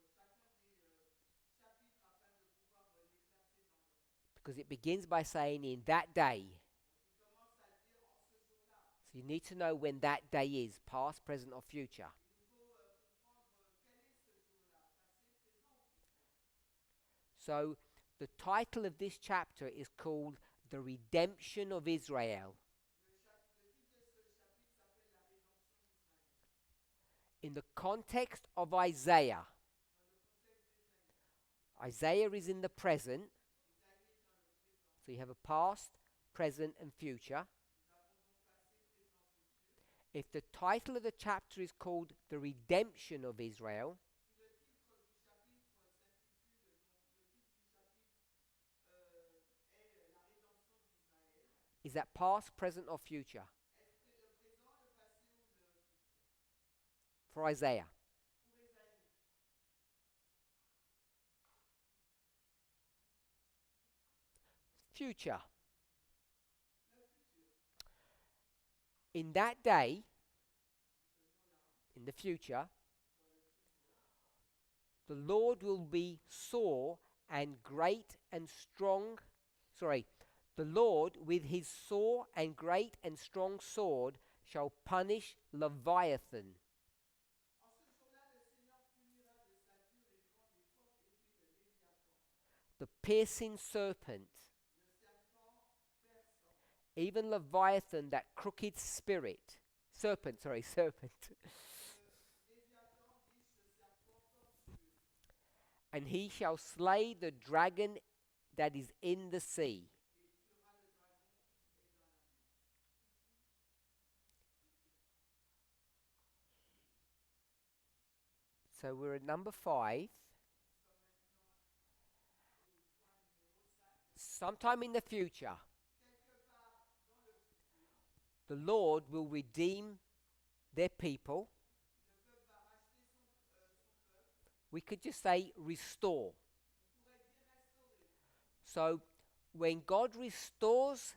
afin de pouvoir les placer dans l'ordre. Because it begins by saying, in that day. Parce qu'il commence à dire en ce jour-là. So you need to know when that day is, past, present, or future. Il nous faut comprendre quel est ce jour-là, passé, présent ou futur. So the title of this chapter is called The Redemption of Israel. Le titre de ce chapitre s'appelle La rédemption d'Israël. In the context of Isaiah, Dans le contexte d'Ésaïe, Isaiah is in the present, Ésaïe est dans le présent. so you have a past, present, and future. Nous avons donc passé, présent, futur. If the title of the chapter is called The Redemption of Israel, Si le titre du chapitre s'intitule, donc le titre du chapitre est La rédemption d'Israël, is that past, present, or future? est-ce que le présent, le passé ou le futur? For Isaiah. Pour Ésaïe, Future. le futur. In that day, Ce jour-là, in the future, dans le futur, the Lord will be sore and great and strong. The Lord with his sore and great and strong sword shall punish Leviathan, en ce jour-là, le Seigneur punira de sa dure et grande et forte épée le Léviathan, the piercing serpent, le serpent perçant, even Leviathan, that crooked serpent, le Léviathan, dit ce serpent tortueux, and he shall slay the dragon that is in the sea. et il tuera le dragon qui est dans la mer. So we're at number 5. Nous sommes maintenant au point numéro 5. Sometime in the future, Quelque part dans le futur, the Lord will redeem their people. le peuple va racheter son peuple. We could just say restore. On pourrait dire restaurer. So when God restores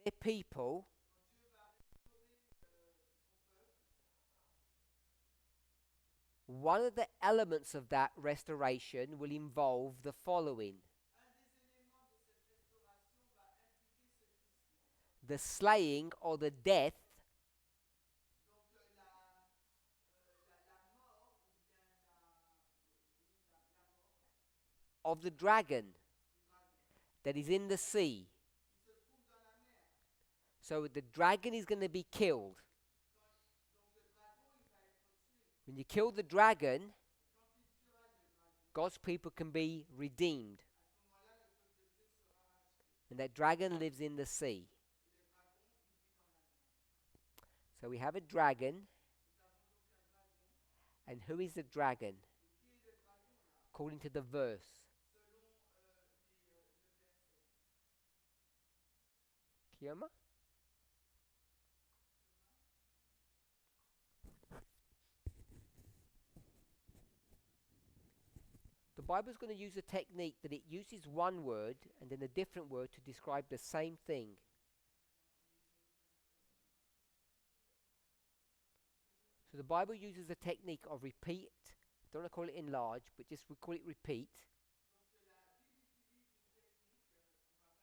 their people, Quand Dieu va restaurer son peuple, one of the elements of that restoration will involve the following: un des éléments de cette restauration va impliquer ce qui suit. the slaying or the death Donc la mort, ou bien la mort of the dragon du dragon that is in the sea. qui se trouve dans la mer. So the dragon is going to be killed, Donc le dragon, il va être tué, When you kill the dragon, Quand il tuera le dragon, God's people can be redeemed. à ce moment-là, le peuple de Dieu sera racheté. And that dragon lives in the sea. Et le dragon, il vit dans la mer. So we have a dragon. Nous avons donc un dragon. And who is the dragon? Et qui est le dragon là? According to the verse. Selon le verset. Kioma? The Bible is going to use a technique that it uses one word and then a different word to describe the same thing. So the Bible uses a technique of repeat. I don't want to call it enlarge, but just we call it repeat. Donc la Bible utilise une technique, on va pas dire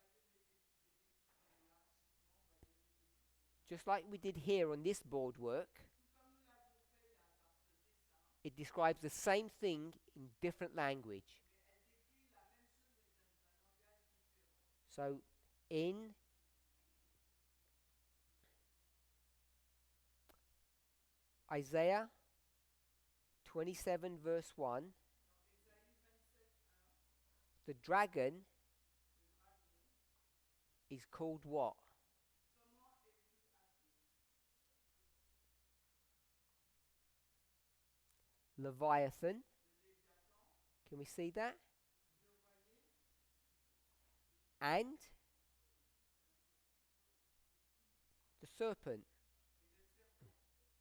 répétition, élargissement, on va dire répétition. Just like we did here on this board work, Tout comme nous l'avons fait là par ce dessin, it describes the same thing in different language. mais elle décrit la même chose mais dans un langage différent. So in Isaiah 27 verse 1, Dans Ésaïe 27, 1, the dragon le dragon, is called what? comment est-il appelé? Leviathan. Le Léviathan, Can we see that? vous le voyez? And the serpent. Et le serpent.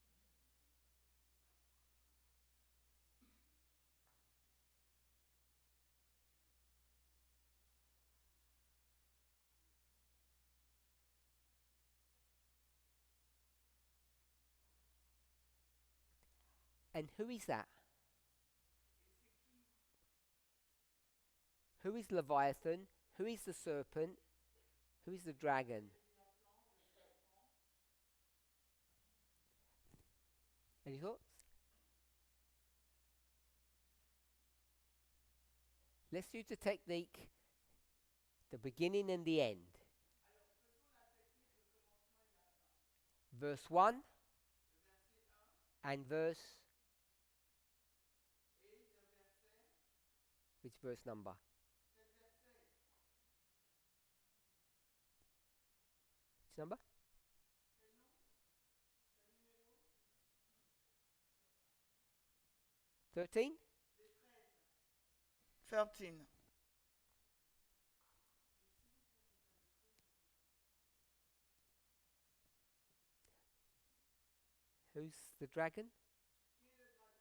And who is that? Et c'est qui? Who is Leviathan? Who is the serpent? Who is the dragon? Léviathan, le serpent. Any thoughts? Let's use the technique, the beginning and the end. Alors faisons la technique de commencement et la fin. Verse 1 Le verset 1 and verse, et le verset. which verse number? Quel verset? Which number? Quel nom? Quel numéro? 13? Les 13. 13. Who's the dragon? Qui est le dragon?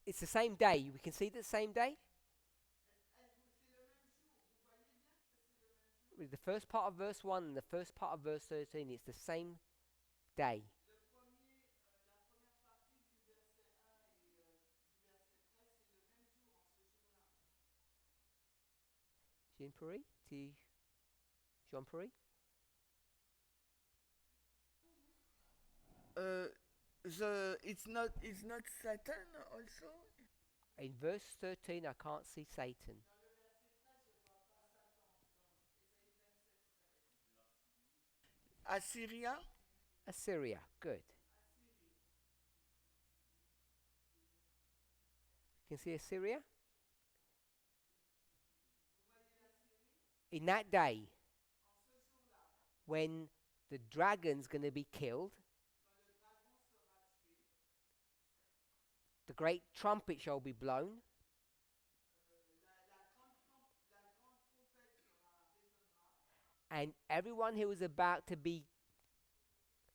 It's the same day. We can see the same day. C'est le même jour. Vous voyez bien que c'est le même jour? With the first part of verse 1 and the first part of verse 13, it's the same day. La première partie du verset 1 et du verset 13, c'est le même jour en ce jour-là. Jean-Pierre? Jean-Pierre? It's not Satan also. In verse 13, I can't see Satan. Dans le verset 13, je ne vois pas Satan. Dans Ésaïe 27, 13. Assyria. Assyria. Good. Assyrie. You can see Assyria? Vous voyez l'Assyrie? In that day, En ce jour-là, when the dragon's going to be killed, quand le dragon sera tué, the great trumpet shall be blown, la grande trompette résonnera, and everyone who was about to die et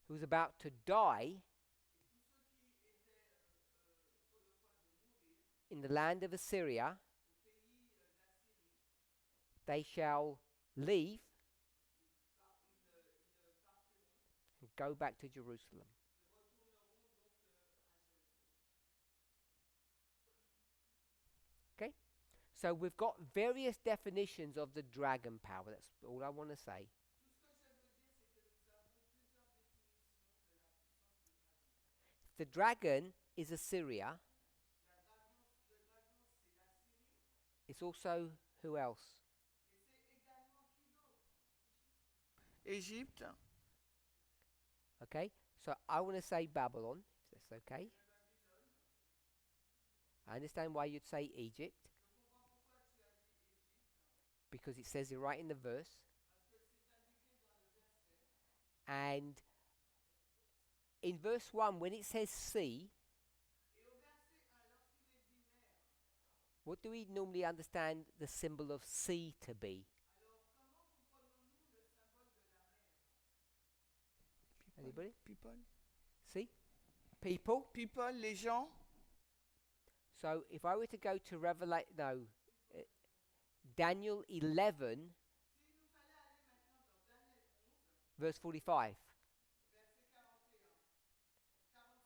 tous ceux qui étaient sur le point de mourir in the land of Assyria, au pays d'Assyrie, they shall leave ils partiront and go back to Jerusalem. et retourneront donc à Jérusalem. Okay? So we've got various definitions of the dragon power. That's all I want to say. Tout ce que je veux dire, c'est que nous avons plusieurs définitions de la puissance du dragon. The dragon is Assyria. Le dragon, c'est l'Assyrie, It's also who else? mais c'est également qui d'autre? Égypte. Okay, so I want to say Babylon, if that's okay. la Babylone. I understand why you'd say Egypt, Je comprends pourquoi tu as dit Égypte, because it says it right in the verse. parce que c'est indiqué dans le verset. And in verse 1, when it says sea, Et au verset 1, lorsqu'il est dit mer, what do we normally understand the symbol of sea to be? alors comment comprenons-nous le symbole de la mer? Anybody? People. Sea? People? People, les gens. So if I were to go to Daniel 11, S'il nous fallait aller maintenant dans Daniel 11, verse 45, verset 41, 45, pardon.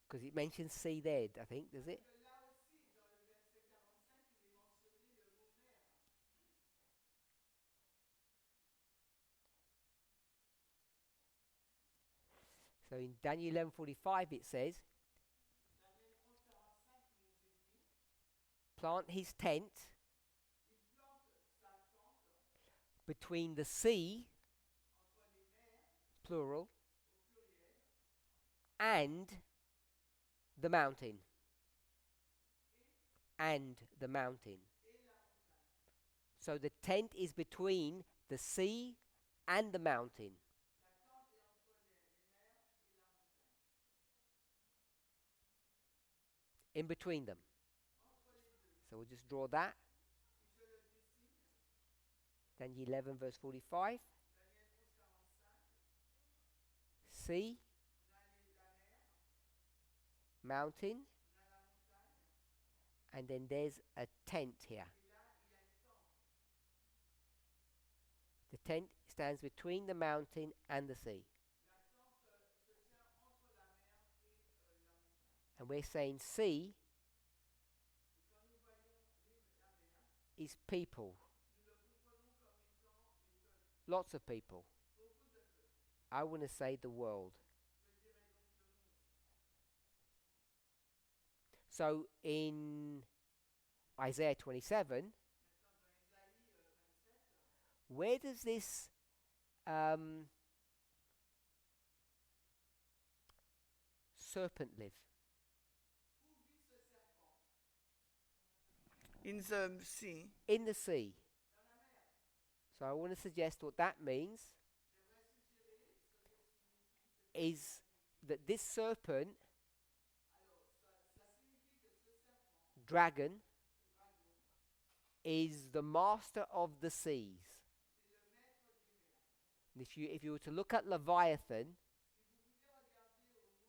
because it mentions sea there, I think, does Parce it? que là aussi, dans le verset 45, il est mentionné le mot mer. So in Daniel 11:45 it says, Daniel 11, 45, il nous est dit, plant his tent il plante sa tente between the sea, entre les mers, plural, au pluriel, and the mountain. et, And the mountain. et la montagne. So the tent is between the sea and the mountain. La tente est entre les mers et la montagne. In between them. Entre les deux. So we'll just draw that. Si je le dessine, Daniel 11 verse 45. Daniel 11, 45, Sea, on a la mer, mountain, on a la montagne, and then there's a tent here. et là, il y a une tente. The tent stands between the mountain and the sea. La tente se tient entre la mer et la montagne. And we're saying sea Et quand nous voyons la mer, is people. nous le comprenons comme étant les peuples, Lots of people. beaucoup de peuples. I want to say the world. Je dirais donc le monde. So in Isaiah 27, Maintenant, dans Ésaïe 27, where does this serpent live? où vit ce serpent? In the sea. In the sea. Dans la mer. So I want to suggest what that means J'aimerais suggérer ce que signifie, is that this serpent, Alors, ça signifie que ce serpent, dragon, ce dragon, is the master of the seas. c'est le maître des mers. And if you were to look at Leviathan, Si vous voulez regarder au mot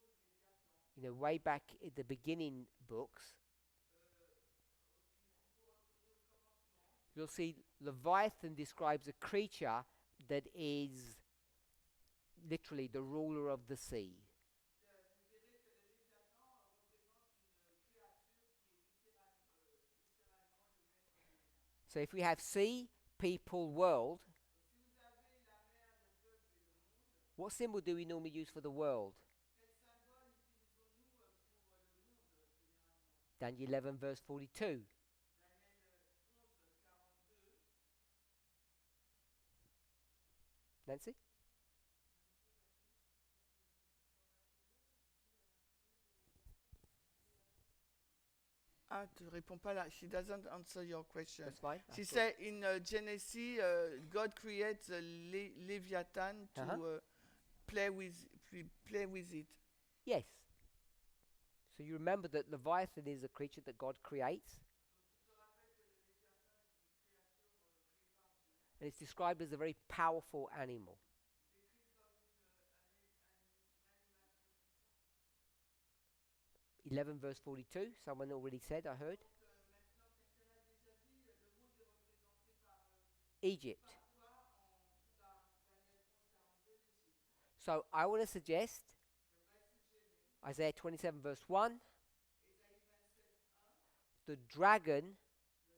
Léviathan, way back in the beginning books, il faut retourner au commencement. you'll see Leviathan describes a creature that is literally the ruler of the sea. Vous verrez que le Léviathan représente une créature qui est littéralement le maître des mers. So if we have sea, people, world, Donc, si vous avez la mer, le peuple et le monde, what symbol do we normally use for the world? quel symbole utilisons-nous pour le monde généralement? Daniel 11 verse 42. Daniel 11, 42. Nancy? Ah, tu réponds pas là. She doesn't answer your question. That's fine. She I thought- said in Genesis, God creates the Leviathan to Uh-huh. play with it. Yes. So you remember that Leviathan is a creature that God creates, Donc tu te rappelles que le Léviathan est une créature créée par Dieu, and it's described as a very powerful animal. décrite comme un animal très puissant. 11 verse 42. Someone already said, I heard. Donc maintenant, quelqu'un l'a déjà dit, le monde est représenté par Egypt. quoi dans Daniel 11, 42, l'Égypte. So I want to suggest J'aimerais suggérer Isaiah 27 verse 1. Ésaïe 27, 1, The dragon le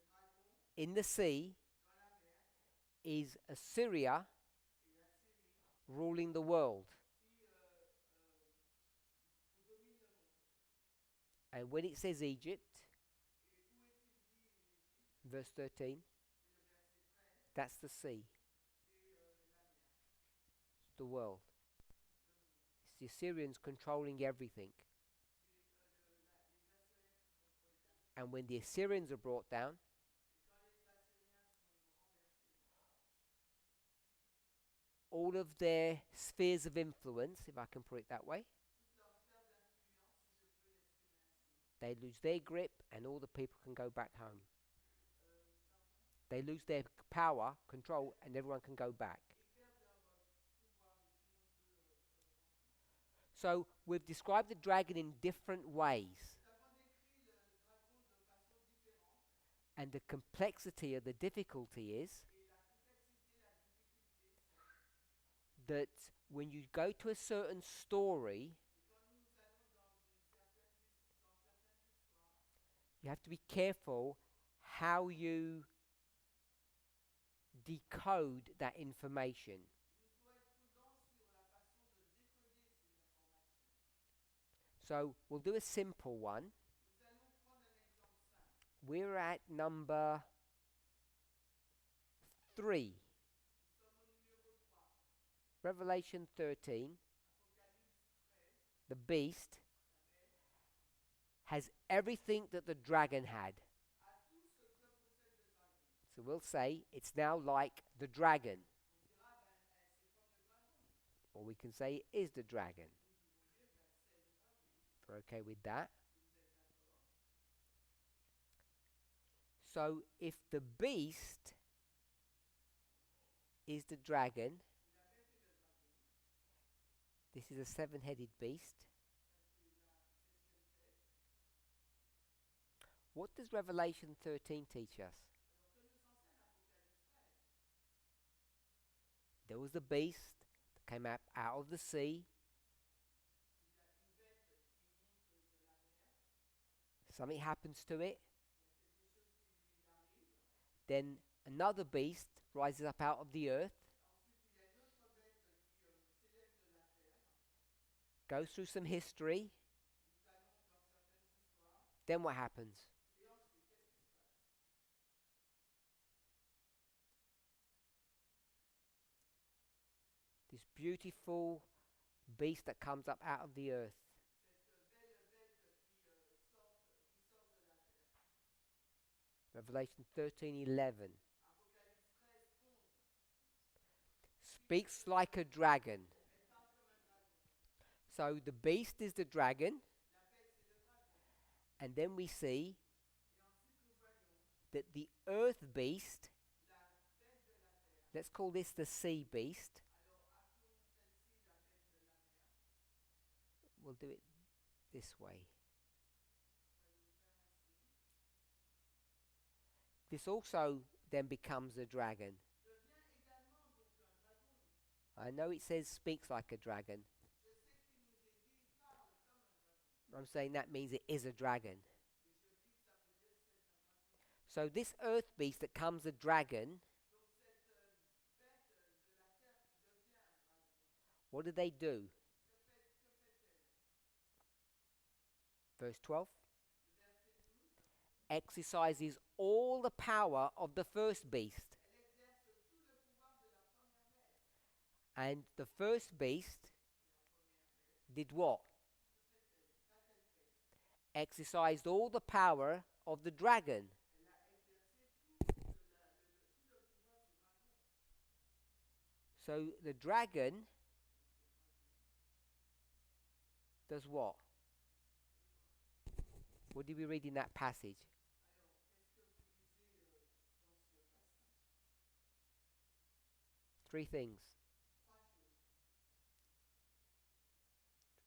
dragon in the sea dans la mer is Assyria et la Syrie ruling the world. qui domine le monde. And when it says Egypt, Et où est-il dit l'Égypte? verse 13, C'est le verset 13, that's the sea. c'est la mer. the world. It's the Assyrians controlling everything. Les Assyriens qui contrôlent tout. And when the Assyrians are brought down, Et quand les Assyriens sont renversés, all of their spheres of influence, if I can put it that way, toute leur sphère d'influence, si je peux l'exprimer ainsi, they lose their grip and all the people can go back home. pardon, They lose their power, control, and everyone can go back. ils perdent leur pouvoir et tout le monde peut rentrer. So we've described the dragon in different ways, Nous avons décrit le dragon de façon différente and the complexity of the difficulty is et la complexité, la difficulté, c'est that when you go to a certain story, que quand nous allons dans certaines histoires, you have to be careful how you decode that information. il nous faut être prudent sur la façon de décoder ces informations. So we'll do a simple one. Nous allons prendre un exemple simple. We're at number 3, Nous sommes au numéro 3, Revelation 13. Apocalypse 13, The beast la bête has everything that the dragon had. a tout ce que possède le dragon. So we'll say it's now like the dragon, On dira, c'est comme le dragon. or we can say it is the dragon. Nous pouvons dire, c'est le dragon. If we're okay with that. Si vous êtes d'accord. So if the beast is the dragon, Si la bête est le dragon, this is a 7-headed beast. ça c'est la septième tête. What does Revelation 13 teach us? Alors que nous enseigne l'Apocalypse 13? There was the beast that came out of the sea. Il y a une bête qui monte de la mer, Something happens to it. il y a quelque chose qui lui arrive. Then another beast rises up out of the earth, Ensuite, il y a une autre bête qui s'élève de la terre. goes through some history. Nous allons dans certaines histoires. Then what happens? Et ensuite, qu'est-ce qui se passe? This beautiful beast that comes up out of the earth. Cette belle bête qui sort de la terre. Revelation 13:11 Apocalypse 13, 11. speaks like a dragon. Elle parle comme un dragon. So the beast is the dragon, La bête, c'est le dragon. and then we see Et ensuite, nous voyons that the earth beast, la bête de la terre. let's call this the sea beast. Alors, appelons celle-ci la bête de la mer. We'll do it this way. On va le faire ainsi. This also then becomes a dragon. Devient également donc un dragon. I know it says speaks like a dragon. Je sais qu'il nous est dit, il parle comme un dragon. I'm saying that means it is a dragon. Et je dis que ça veut dire que c'est un dragon. So this earth beast that comes a dragon, Donc cette bête de la terre qui devient un dragon, what do they do? que fait-elle? Verse 12 Le verset 12, exercises all the power of the first beast. elle exerce tout le pouvoir de la première bête. And the first beast Et la première bête, did what? que fait-elle? Qu'a-t-elle fait? Exercised all the power of the dragon. Elle a exercé tout le pouvoir du dragon. So the dragon Donc ce dragon does what? fait quoi? What did we read in that passage? Alors, qu'est-ce que vous lisez dans ce passage? 3 things. 3 choses.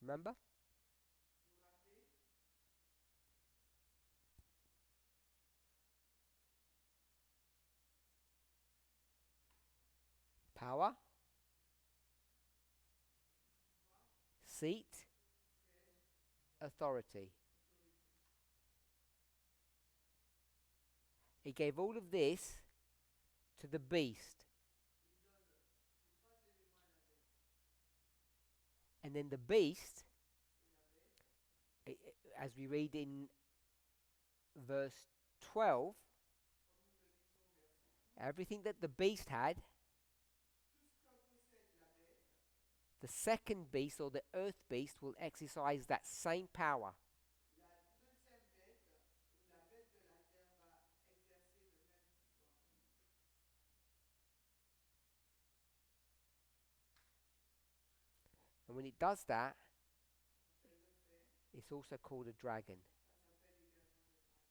Remember? Vous vous rappelez? Power, Pouvoir, seat, siège, authority. autorité. He gave all of this to the beast. Il donne ces 3 éléments à la bête. And then the beast, Et la bête, as we read in verse 12, comme nous le lisons au verset 12, everything that the beast had, tout ce que possède la bête, the second beast or the earth beast will exercise that same power. La deuxième bête ou la bête de la terre va exercer le même pouvoir. And when it does that, Quand elle le fait, it's also called a dragon. ça s'appelle également le dragon.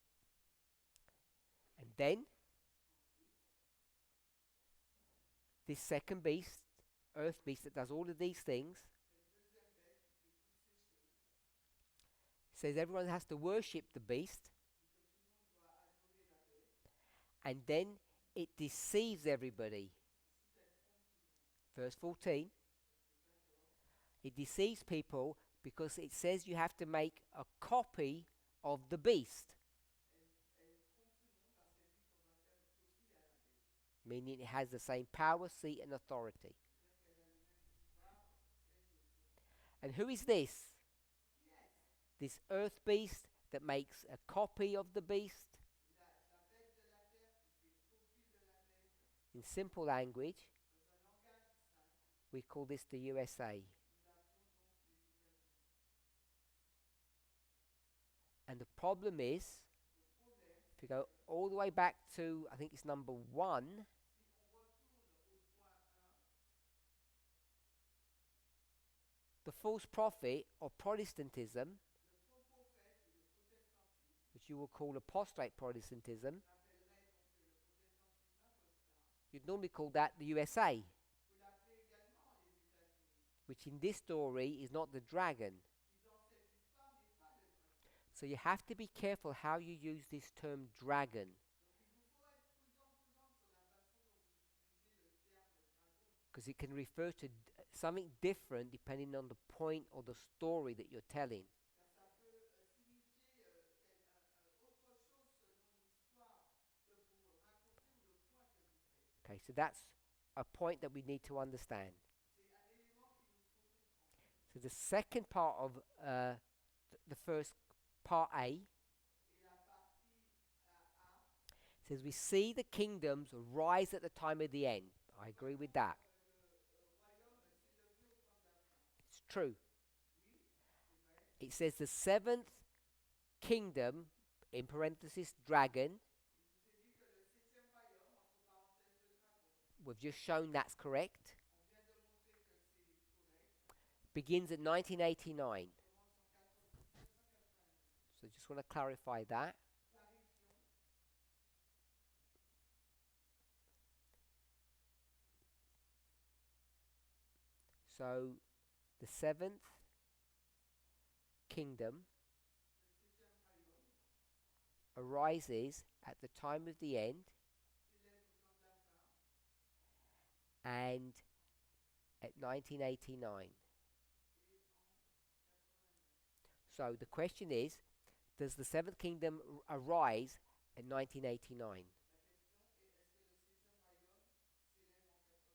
And then Ensuite, this second beast, earth beast, that does all of these things, cette deuxième bête qui fait toutes ces choses, says everyone has to worship the beast, dit que tout le monde doit adorer la bête. and then it deceives everybody. Ensuite, elle trompe tout le monde. Verse 14, Verset 14. it deceives people because it says you have to make a copy of the beast, Elle trompe tout le monde parce qu'elle dit qu'on doit faire une copie à la bête. meaning it has the same power, seat, and authority. C'est-à-dire qu'elle a le même pouvoir, siège et autorité. And who is this? Qui est-ce? This earth beast that makes a copy of the beast? La bête de la terre qui fait copie de la bête. In simple language, Dans un langage simple, we call this the USA. nous l'appelons donc les États-Unis. And the problem is, Le problème, if c'est you go que all the way back to, I think it's number 1, si on retourne au point 1, the false prophet or Protestantism, le faux prophète ou le protestantisme, which you will call apostate Protestantism, on appellerait donc le protestantisme apostat, you'd normally call that the USA, vous l'appelez également les États-Unis, which in this story is not the dragon. qui dans cette histoire n'est pas le dragon. So you have to be careful how you use this term dragon, Donc il vous faut être prudente sur la façon dont vous utilisez le terme dragon, because it can refer to something different depending on the point or the story that you're telling. car ça peut signifier autre chose selon l'histoire que vous racontez ou le point que vous faites. Okay, so that's a point that we need to understand. C'est un élément qu'il nous faut comprendre. So the second part of the first part A Et la partie A says we see the kingdoms rise at the time of the end. I agree with that. le royaume s'est levé au temps de la fin. It's true. Oui, c'est vrai. It says the seventh kingdom, in parenthesis, dragon. Il nous est dit que le septième royaume, entre parenthèses le dragon, We've just shown that's correct. on vient de montrer que c'est correct, Begins at 1989. commence en 1789. So just want to clarify that. Clarifions, So the seventh kingdom le septième royaume arises at the time of the end s'élève au temps de la fin and at 1989. et en 89. So the question is, does the seventh kingdom arise at 1989 La question est, est-ce que le septième royaume s'élève en 89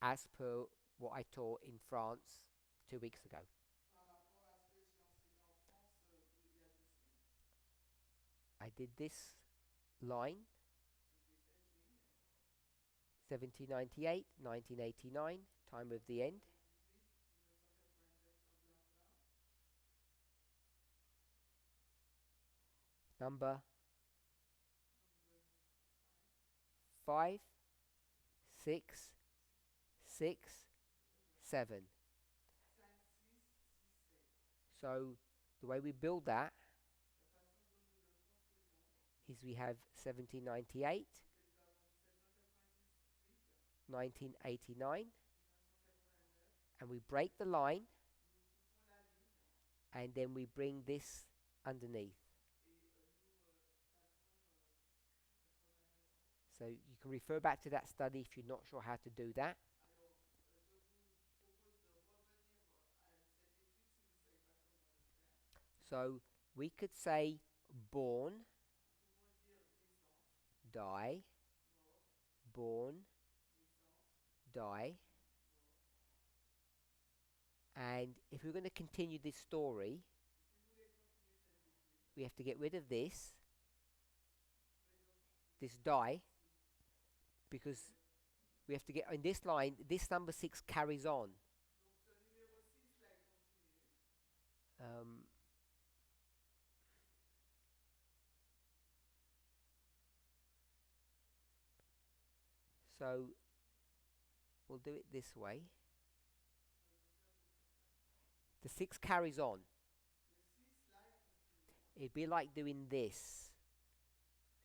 as per what I taught in France 2 weeks ago? par rapport à ce que j'ai enseigné en France il y a 2 semaines? I did this line, J'ai fait cette ligne, 1798, 1989, time of the end. 1989, temps de la fin, Number number 5, 6, 6, 7. 5, 6, 6, 7. So the way we build that La façon dont nous le construisons, is we have 1798, c'est que nous avons 1798, 1989, 1989, and we break the line, nous coupons la ligne and then we bring this underneath. et nous plaçons 89 ensuite. So you can refer back to that study if you're not sure how to do that. Alors, je vous propose de revenir à cette étude si vous ne savez pas comment le faire. So we could say born, Nous pouvons dire naissance, die, mort, born, naissance, die. mort. And if we're going to continue this story, Et si vous voulez continuer cette étude, we have to get rid of this, vous pouvez donc this die, ici. because we have to get in this line, this number 6 carries on. Donc ce Um, so we'll do it this way. The 6 carries on. Le 6 là, il continue. It'd be like doing this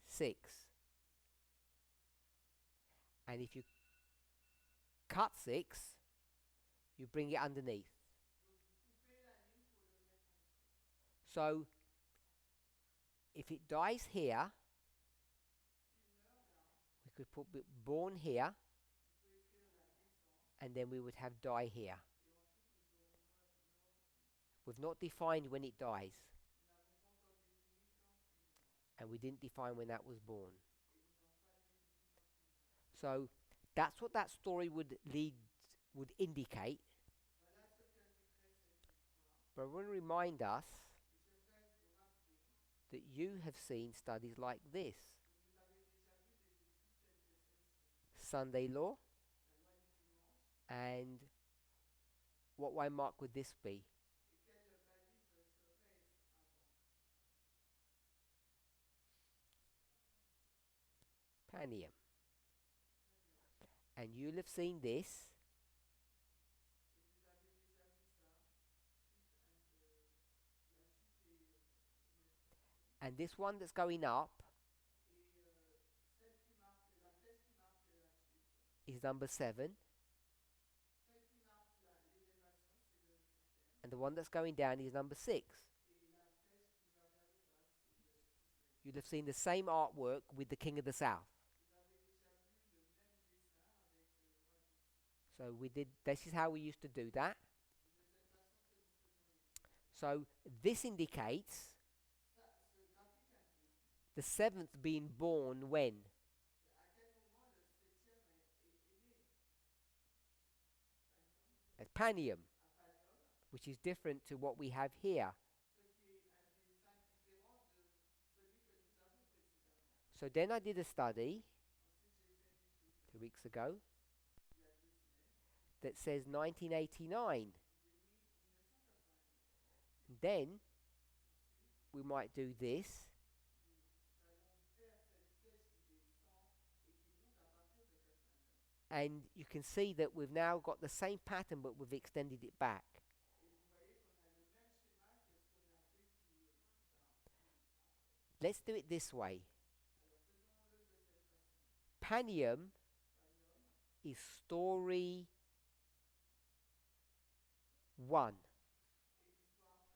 6. And if you cut 6, you bring it underneath. Donc vous coupez la ligne pour le mettre en dessous. So if it dies here, S'il meurt là, we could put born here, on peut écrire la naissance and then we would have die here. et ensuite nous aurons mort ici. We've not defined when it dies, Nous n'avons pas encore défini quand il meurt and we didn't define when that was born. et nous n'avons pas défini quand il meurt. So that's what that story would indicate. Voilà ce qu'indiquerait cette histoire. But I want to remind us Et j'aimerais vous rappeler that you have seen studies like this: que vous avez déjà vu des études telles que celle-ci, Sunday law, la loi du dimanche, and what waymark would this be? et quelle balise serait-ce avant Panium. Panium. And you'll have seen this, Et vous avez déjà vu ça, la chute et l'élévation. and this one that's going up Et celle qui marque, la flèche qui marque la chute, is number 7, celle qui marque l'élévation, c'est le septième. and the one that's going down is number 6. Et la flèche qui va vers le bas, c'est le sixième. You'll have seen the same artwork with the King of the South. Vous avez déjà vu le même dessin avec le roi du sud. So this is how we used to do that. C'est de cette façon que nous faisons les choses. So this indicates Ce graphique indique the 7th being born when? à quel moment le septième est né. At Panium, À Panium, which is different to what we have here. ce qui est un dessin différent de celui que nous avons précédemment. So then I did a study Ensuite, j'ai fait une étude 2 weeks ago il y a 2 semaines. that says 1989. J'ai mis 1989. And then Ensuite, we might do this, nous allons faire cette flèche qui descend et qui monte à partir de 89. and you can see that we've now got the same pattern but we've extended it back. Et vous voyez qu'on a le même schéma que ce qu'on a fait plus tard, plus après. Let's do it this way. Alors faisons-le de cette façon. Panium Panium is story 1. et l'histoire 1.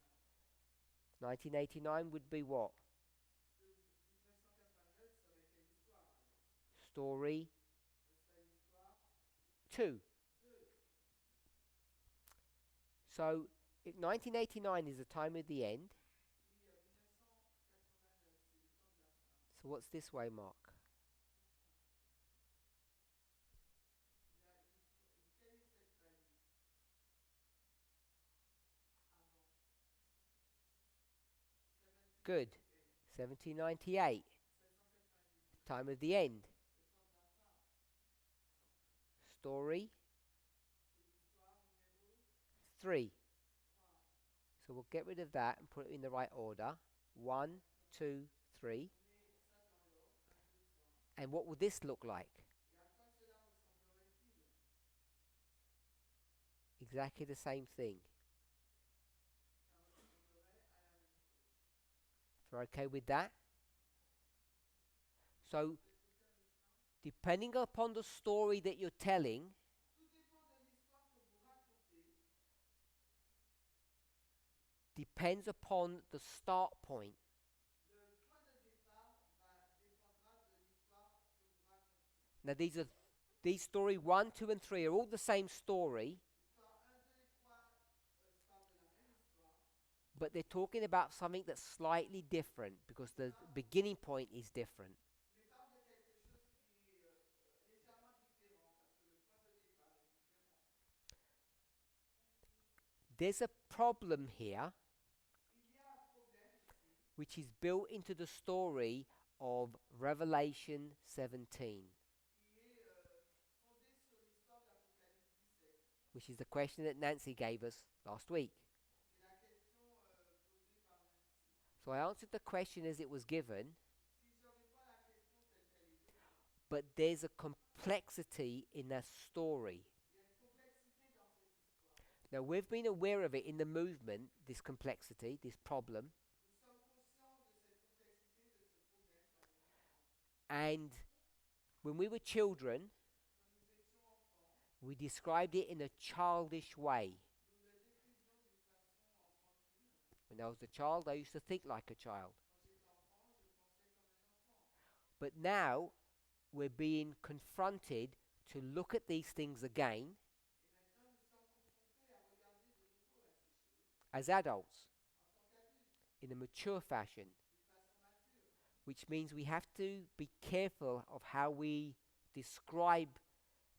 1989 would be what? De 1989 serait quelle histoire alors? Story Ce serait l'histoire 2. 2. So if 1989 is the time of the end, Si 1989 c'est le temps de la fin, so what's this way, Mark? quelle est cette balise avant? Good. 1798, 1798, time of the end. le temps de la fin. Story C'est l'histoire numéro 3. 3. So we'll get rid of that and put it in the right order. 1, 2, 3. On met ça dans l'ordre 1, 2, 3. And what would this look like? Et à quoi cela ressemblerait-il? Exactly the same thing. Ça ressemblerait à la même chose. If you're okay with that? So, Vous êtes OK avec ça? depending upon the story that you're telling, Tout dépend de l'histoire que vous racontez, depends upon the start point. le point de départ dépendra de l'histoire que vous racontez. Now these story 1, 2 and 3 are all the same story, L'histoire 1, 2 et 3 parlent de la même histoire, but they're talking about something that's slightly different because the beginning point is different. mais parlent de quelque chose qui est légèrement différent parce que le point de départ est différent. There's a problem here Il y a un problème ici which is built into the story of Revelation 17, qui est fondé sur l'histoire d'Apocalypse 17. which is the question that Nancy gave us last week. C'est la question So I answered the question as it was given, Si je réponds à la question telle qu'elle est donnée, but there's a complexity in that story. il y a une complexité dans cette histoire. Now, we've been aware of it in the movement, this complexity, this problem, Nous sommes conscients de cette complexité, de ce problème dans le mouvement. and when we were children, Quand nous étions enfants, we described it in a childish way. nous le décrivions d'une façon enfantine. When I was a child, I used to think like a child. Quand j'étais enfant, je pensais comme un enfant. But now, we're being confronted to look at these things again Et maintenant, nous sommes confrontés à regarder de nouveau à ces choses as adults en tant qu'adultes, in a mature fashion, d'une façon mature. which means we have to be careful of how we describe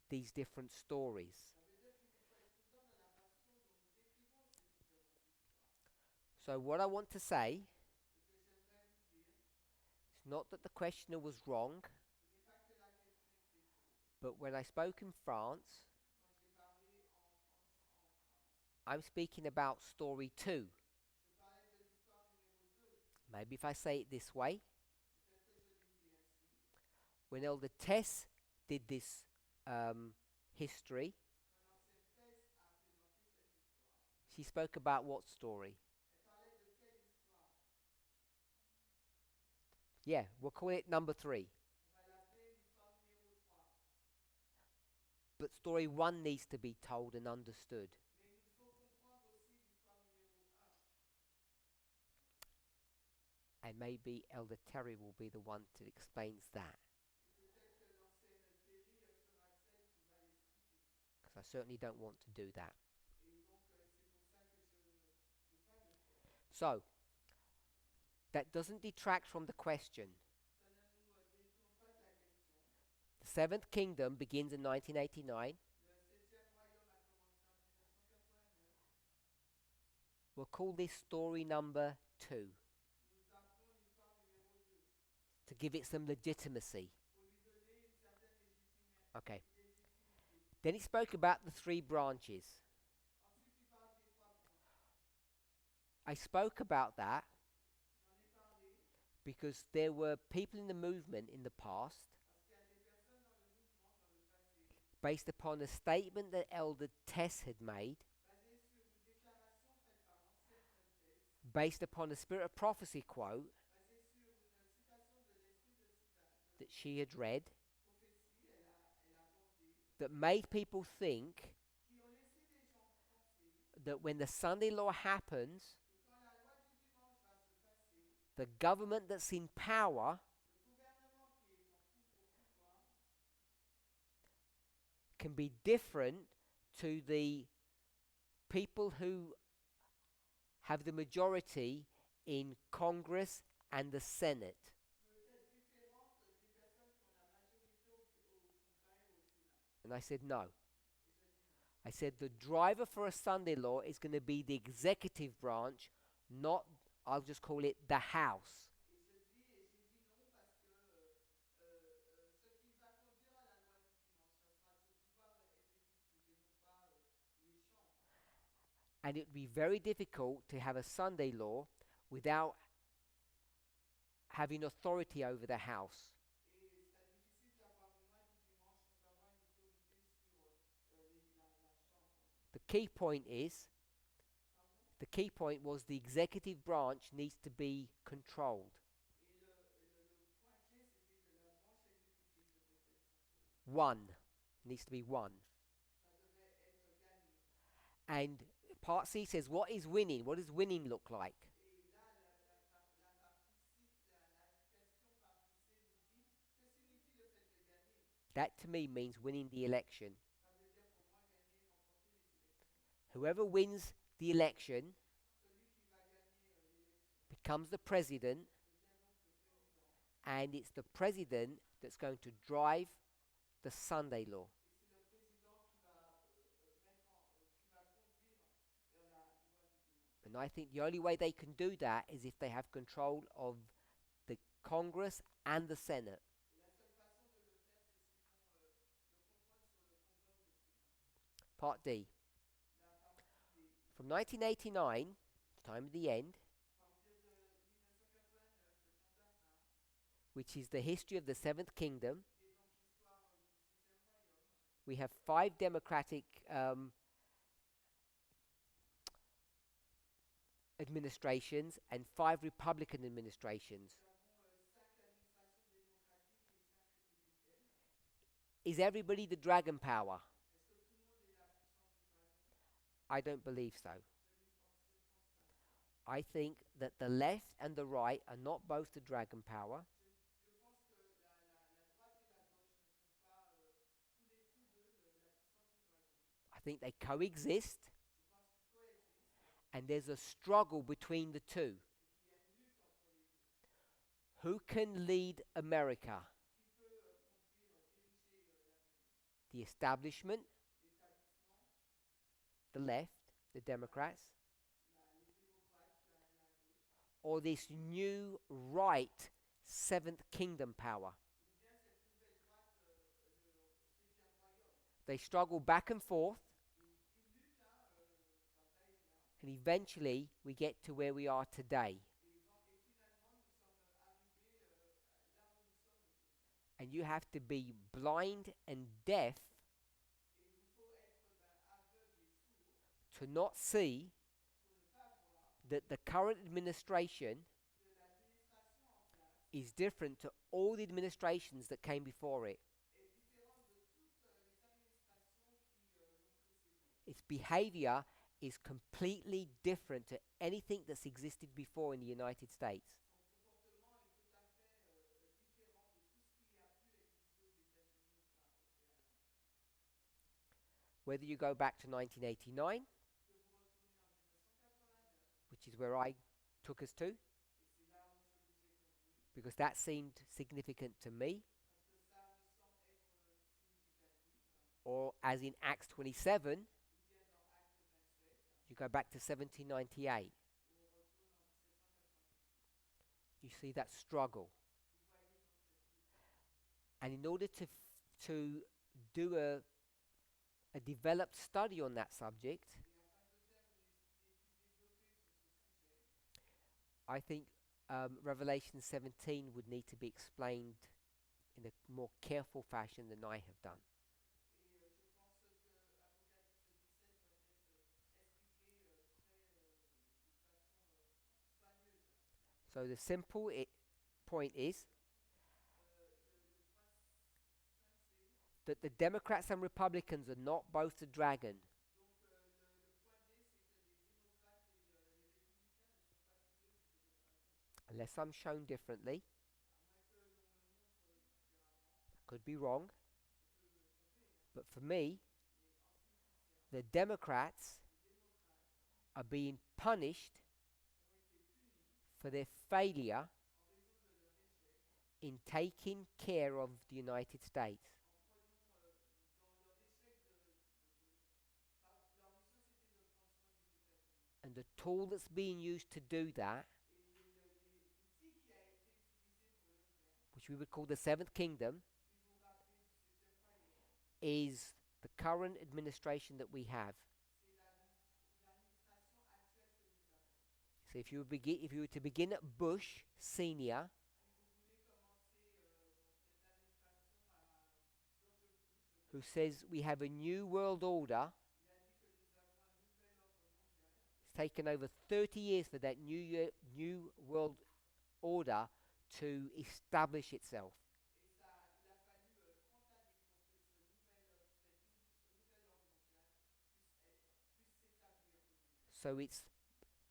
these different stories. Ça veut dire qu'il faut être prudent dans la façon dont nous décrivons ces différentes histoires. So, what I want to say Ce que j'aimerais vous dire, is not that the questioner was wrong, ce n'est pas que la question était fausse. but when I spoke in France, Quand j'ai parlé en France, I'm speaking about story 2. je parlais de l'histoire numéro 2. Maybe if I say it this way, Peut-être que je l'ai dit ainsi. when Elder Tess did this history, Quand l'ancienne thèse a présenté cette histoire, she spoke about what story? elle parlait de quelle histoire? Yeah, we'll call it number 3. On va l'appeler l'histoire numéro 3. But story 1 needs to be told and understood. Mais il nous faut comprendre aussi l'histoire numéro 1. And maybe Elder Terry will be the one that explains that, Et peut-être que l'ancienne Terry sera celle qui va l'expliquer. because I certainly don't want to do that. Et donc, c'est pour ça que je ne peux pas le faire. So, that doesn't detract from the question. Ça ne nous détourne pas de la question. The Seventh Kingdom begins in 1989. Le 7e royaume a commencé en 1989. We'll call this story number 2 Nous appelons l'histoire numéro 2 to give it some legitimacy. pour lui donner une certaine légitimité. Okay. Then he spoke about the 3 branches. Ensuite, il parle des 3 branches. I spoke about that J'en ai parlé because there were people in the movement in the past, parce qu'il y a des personnes dans le mouvement dans le passé, based upon a statement that Elder Tess had made, basées sur une déclaration faite par l'ancienne thèse, based upon a Spirit of Prophecy quote basée sur une citation de l'esprit de that she had read, prophétie, elle a abordé, that made people think qui ont laissé les gens penser that when the Sunday law happens, que quand la loi du dimanche va se passer, the government that's in power le gouvernement qui est au pouvoir can be different to the people who have the majority in Congress and the Senate. peut être différente des personnes qui ont la majorité au Congrès et au Sénat. And I said, no. Et je dis non. I said, the driver for a Sunday law is going to be the executive branch, not, I'll just call it, the House. Et j'ai dit non parce que ce qui va conduire à la loi du dimanche, ce sera ce pouvoir exécutif et non pas les chambres. And it would be very difficult to have a Sunday law without having authority over the House. Et il sera difficile d'avoir une loi du dimanche sans avoir une autorité sur la chambre. The key point is, Pardon? the key point was the executive branch needs to be controlled. Et le point clé, c'était que la branche exécutive devait être contrôlée. One. Needs to be one. Ça devait être gagné. And part C says, what is winning? What does winning look like? Et là, la partie C, la question partie C nous dit que signifie le fait de gagner. That to me means winning the election. Ça veut dire pour moi gagner, remporter les élections. Whoever wins the election Celui qui va gagner l'élection becomes the president, devient donc le président. and it's the president that's going to drive the Sunday law. Et c'est le président qui va qui va conduire vers la loi du dimanche. And I think the only way they can do that is if they have control of the Congress and the Senate. Et la seule façon de le faire, c'est s'ils ont le contrôle sur le Congrès ou le Sénat. Part D. La partie D, From 1989, the time of the end, à partir de which is the history of the seventh kingdom. qui est donc l'histoire du septième royaume. We have 5 democratic administrations and 5 republican administrations. Nous avons 5 administrations démocratiques et 5 républicaines. Is everybody the dragon power? Est-ce que tout le monde est la puissance du dragon? I don't believe so. Je ne pense pas ça. I think that the left and the right are not both the dragon power. Je pense que la droite et la gauche ne sont pas tous deux la puissance du dragon. I think they coexist, Je pense qu'ils coexistent and there's a struggle between the two. et qu'il y a une lutte entre les deux. Who can lead America? Qui peut conduire, diriger l'Amérique? The establishment, L'établissement, the left, the Democrats, les démocrates, la gauche, or this new right seventh kingdom power? ou bien cette nouvelle droite, le septième royaume. They struggle back and forth, Ils luttent, ça va et vient, and eventually we get to where we are today. et finalement nous sommes arrivés là où nous sommes aujourd'hui. And you have to be blind and deaf Et il vous faut être aveugle et sourd to not see pour ne pas voir that the current administration que l'administration en place is different to all the administrations that came before it. est différente de toutes les administrations qui l'ont précédée. Its behavior is completely different to anything that's existed before in the United States. Son comportement est tout à fait différent de tout ce qui a pu exister aux États-Unis au préalable. Whether you go back to 1989, Que vous retournez en 1989, which is where I took us to, et c'est là où je vous ai conduit, because that seemed significant to me, parce que ça me semble être significatif, or as in Acts 27, ou bien dans Acte 27, you go back to 1798, où on retourne en 1798. you see that struggle. Vous voyez donc cette lutte. And in order to do a developed study on that subject, Et afin de faire une étude développée sur ce sujet, I think Revelation 17 would need to be explained in a more careful fashion than I have done. et je pense que Apocalypse 17 doit être expliqué de façon soigneuse. So the simple point is Le point 5, c'est that the Democrats and Republicans are not both the dragon. donc le point D, c'est que les démocrates et les républicains ne sont pas tous deux le dragon. Unless I'm shown differently, À moins que l'on me montre différemment, I could be wrong, je peux me tromper. but for me, Mais en ce qui me concerne, the Democrats les démocrates are being punished ont été punis for their failure en raison de leur échec, in taking care of the United States. en prenant dans leur échec leur mission c'était de prendre soin des États-Unis. And the tool that's being used to do that, Et l'outil qui a été utilisé pour le faire, which we would call the Seventh Kingdom, si vous vous rappelez du septième royaume, is the current administration that we have. c'est l'administration actuelle que nous avons. So if you were to begin at Bush Senior, Si vous voulez commencer donc cette administration à George Bush, who says we have a new world order, il a dit que nous avons un nouvel ordre mondial. it's taken over 30 years for that new world order to establish itself. Et ça, il a fallu 30 années pour que ce nouvel ordre mondial puisse s'établir de lui-même. So it's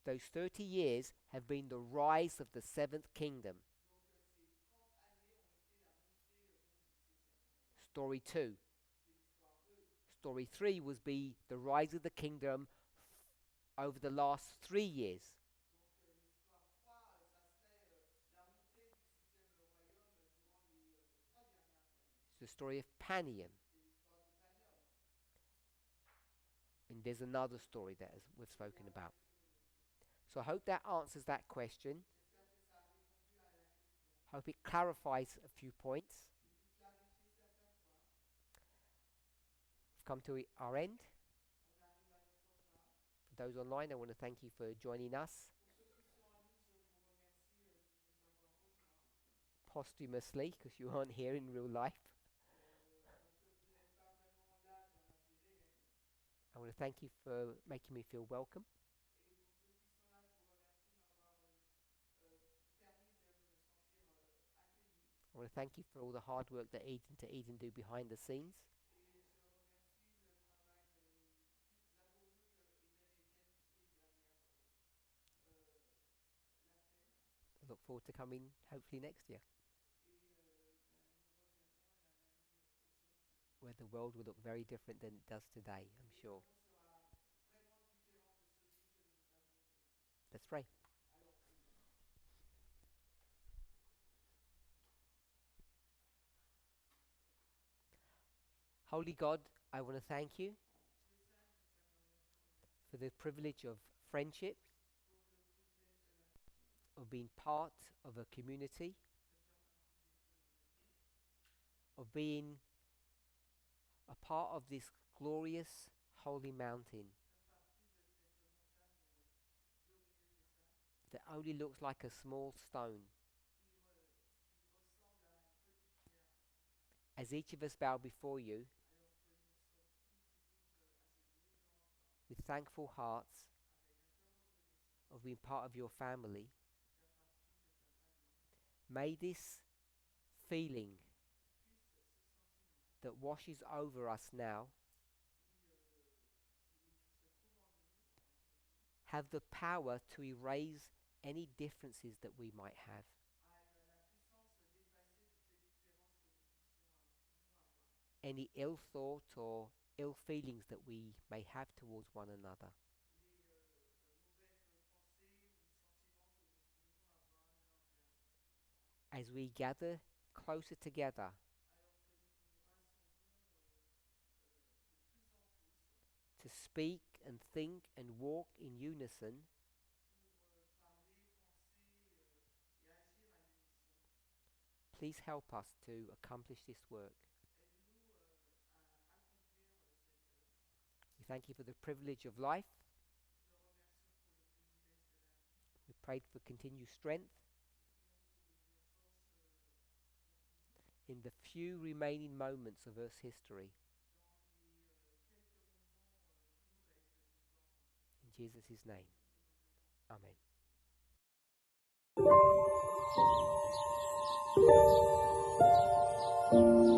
those 30 years have been the rise of the seventh kingdom. Donc ces 30 années ont été la montée donc, du septième royaume. Story 2. C'est l'histoire 2. Story 3 was be the rise of the kingdom over the last 3 years. Donc l'histoire 3, ça serait la montée du septième royaume durant les 3 dernières années. It's the story of Panium. C'est l'histoire de Panium. And there's another story that we've spoken Et about. bien sûr, une autre. So I hope that answers that question. J'espère que ça a répondu à la question. Hope it clarifies a few points. J'ai pu clarifier certains points. We've come to our end. On arrive à notre fin. For those online, I want to thank you for joining us. Pour ceux qui sont en ligne, je vous remercie de nous avoir rejoints. posthumously because you aren't here in real life. parce que vous n'êtes pas vraiment là dans la vie réelle. I want to thank you for making me feel welcome. Et pour ceux qui sont là, je vous remercie de m'avoir permis de me sentir accueilli. I want to thank you for all the hard work that Eden do behind the scenes. Et je remercie le travail laborieux que Eden et Jen fait derrière la scène. I look forward to coming hopefully next year, Et nous reviendrons l'année prochaine. where the world will look very different than it does today, I'm Et sure. le monde sera vraiment différent de celui que nous avons aujourd'hui. Let's pray. Alors prions. Holy God, I want to thank you Dieu saint, nous aimerions te remercier for the privilege of friendship, pour le privilège de l'amitié, of being part of a community, de faire partie d'une communauté, of being a part of this glorious holy mountain faire partie de cette montagne glorieuse et sainte that only looks like a small stone. qui ressemble à une petite pierre, As each of us bow before you alors que nous sommes tous et toutes agenouillés devant toi, with thankful hearts avec un cœur reconnaissant, of being part of your family, de faire partie de ta famille, may this feeling puisse ce sentiment that washes over us now qui se trouve en nous aujourd'hui have the power to erase any differences that we might have, a la puissance d'effacer toutes les différences que nous pouvons avoir, any ill thought or ill feelings that we may have towards one another. les mauvaises pensées ou sentiments que nous pourrions avoir l'un envers l'autre. As we gather closer together Alors que nous nous rassemblons de plus en plus to speak and think and walk in unison, pour parler, penser et agir à l'unisson, please help us to accomplish this work. aide-nous à accomplir cette œuvre. We thank you for the privilege of life. Te remercions pour le privilège de la vie. We pray for continued strength Nous prions pour une force continue in the few remaining moments of Earth's history. dans les quelques moments qui nous restent de l'histoire du monde. In Jesus' name, Au nom de Jésus. Amen.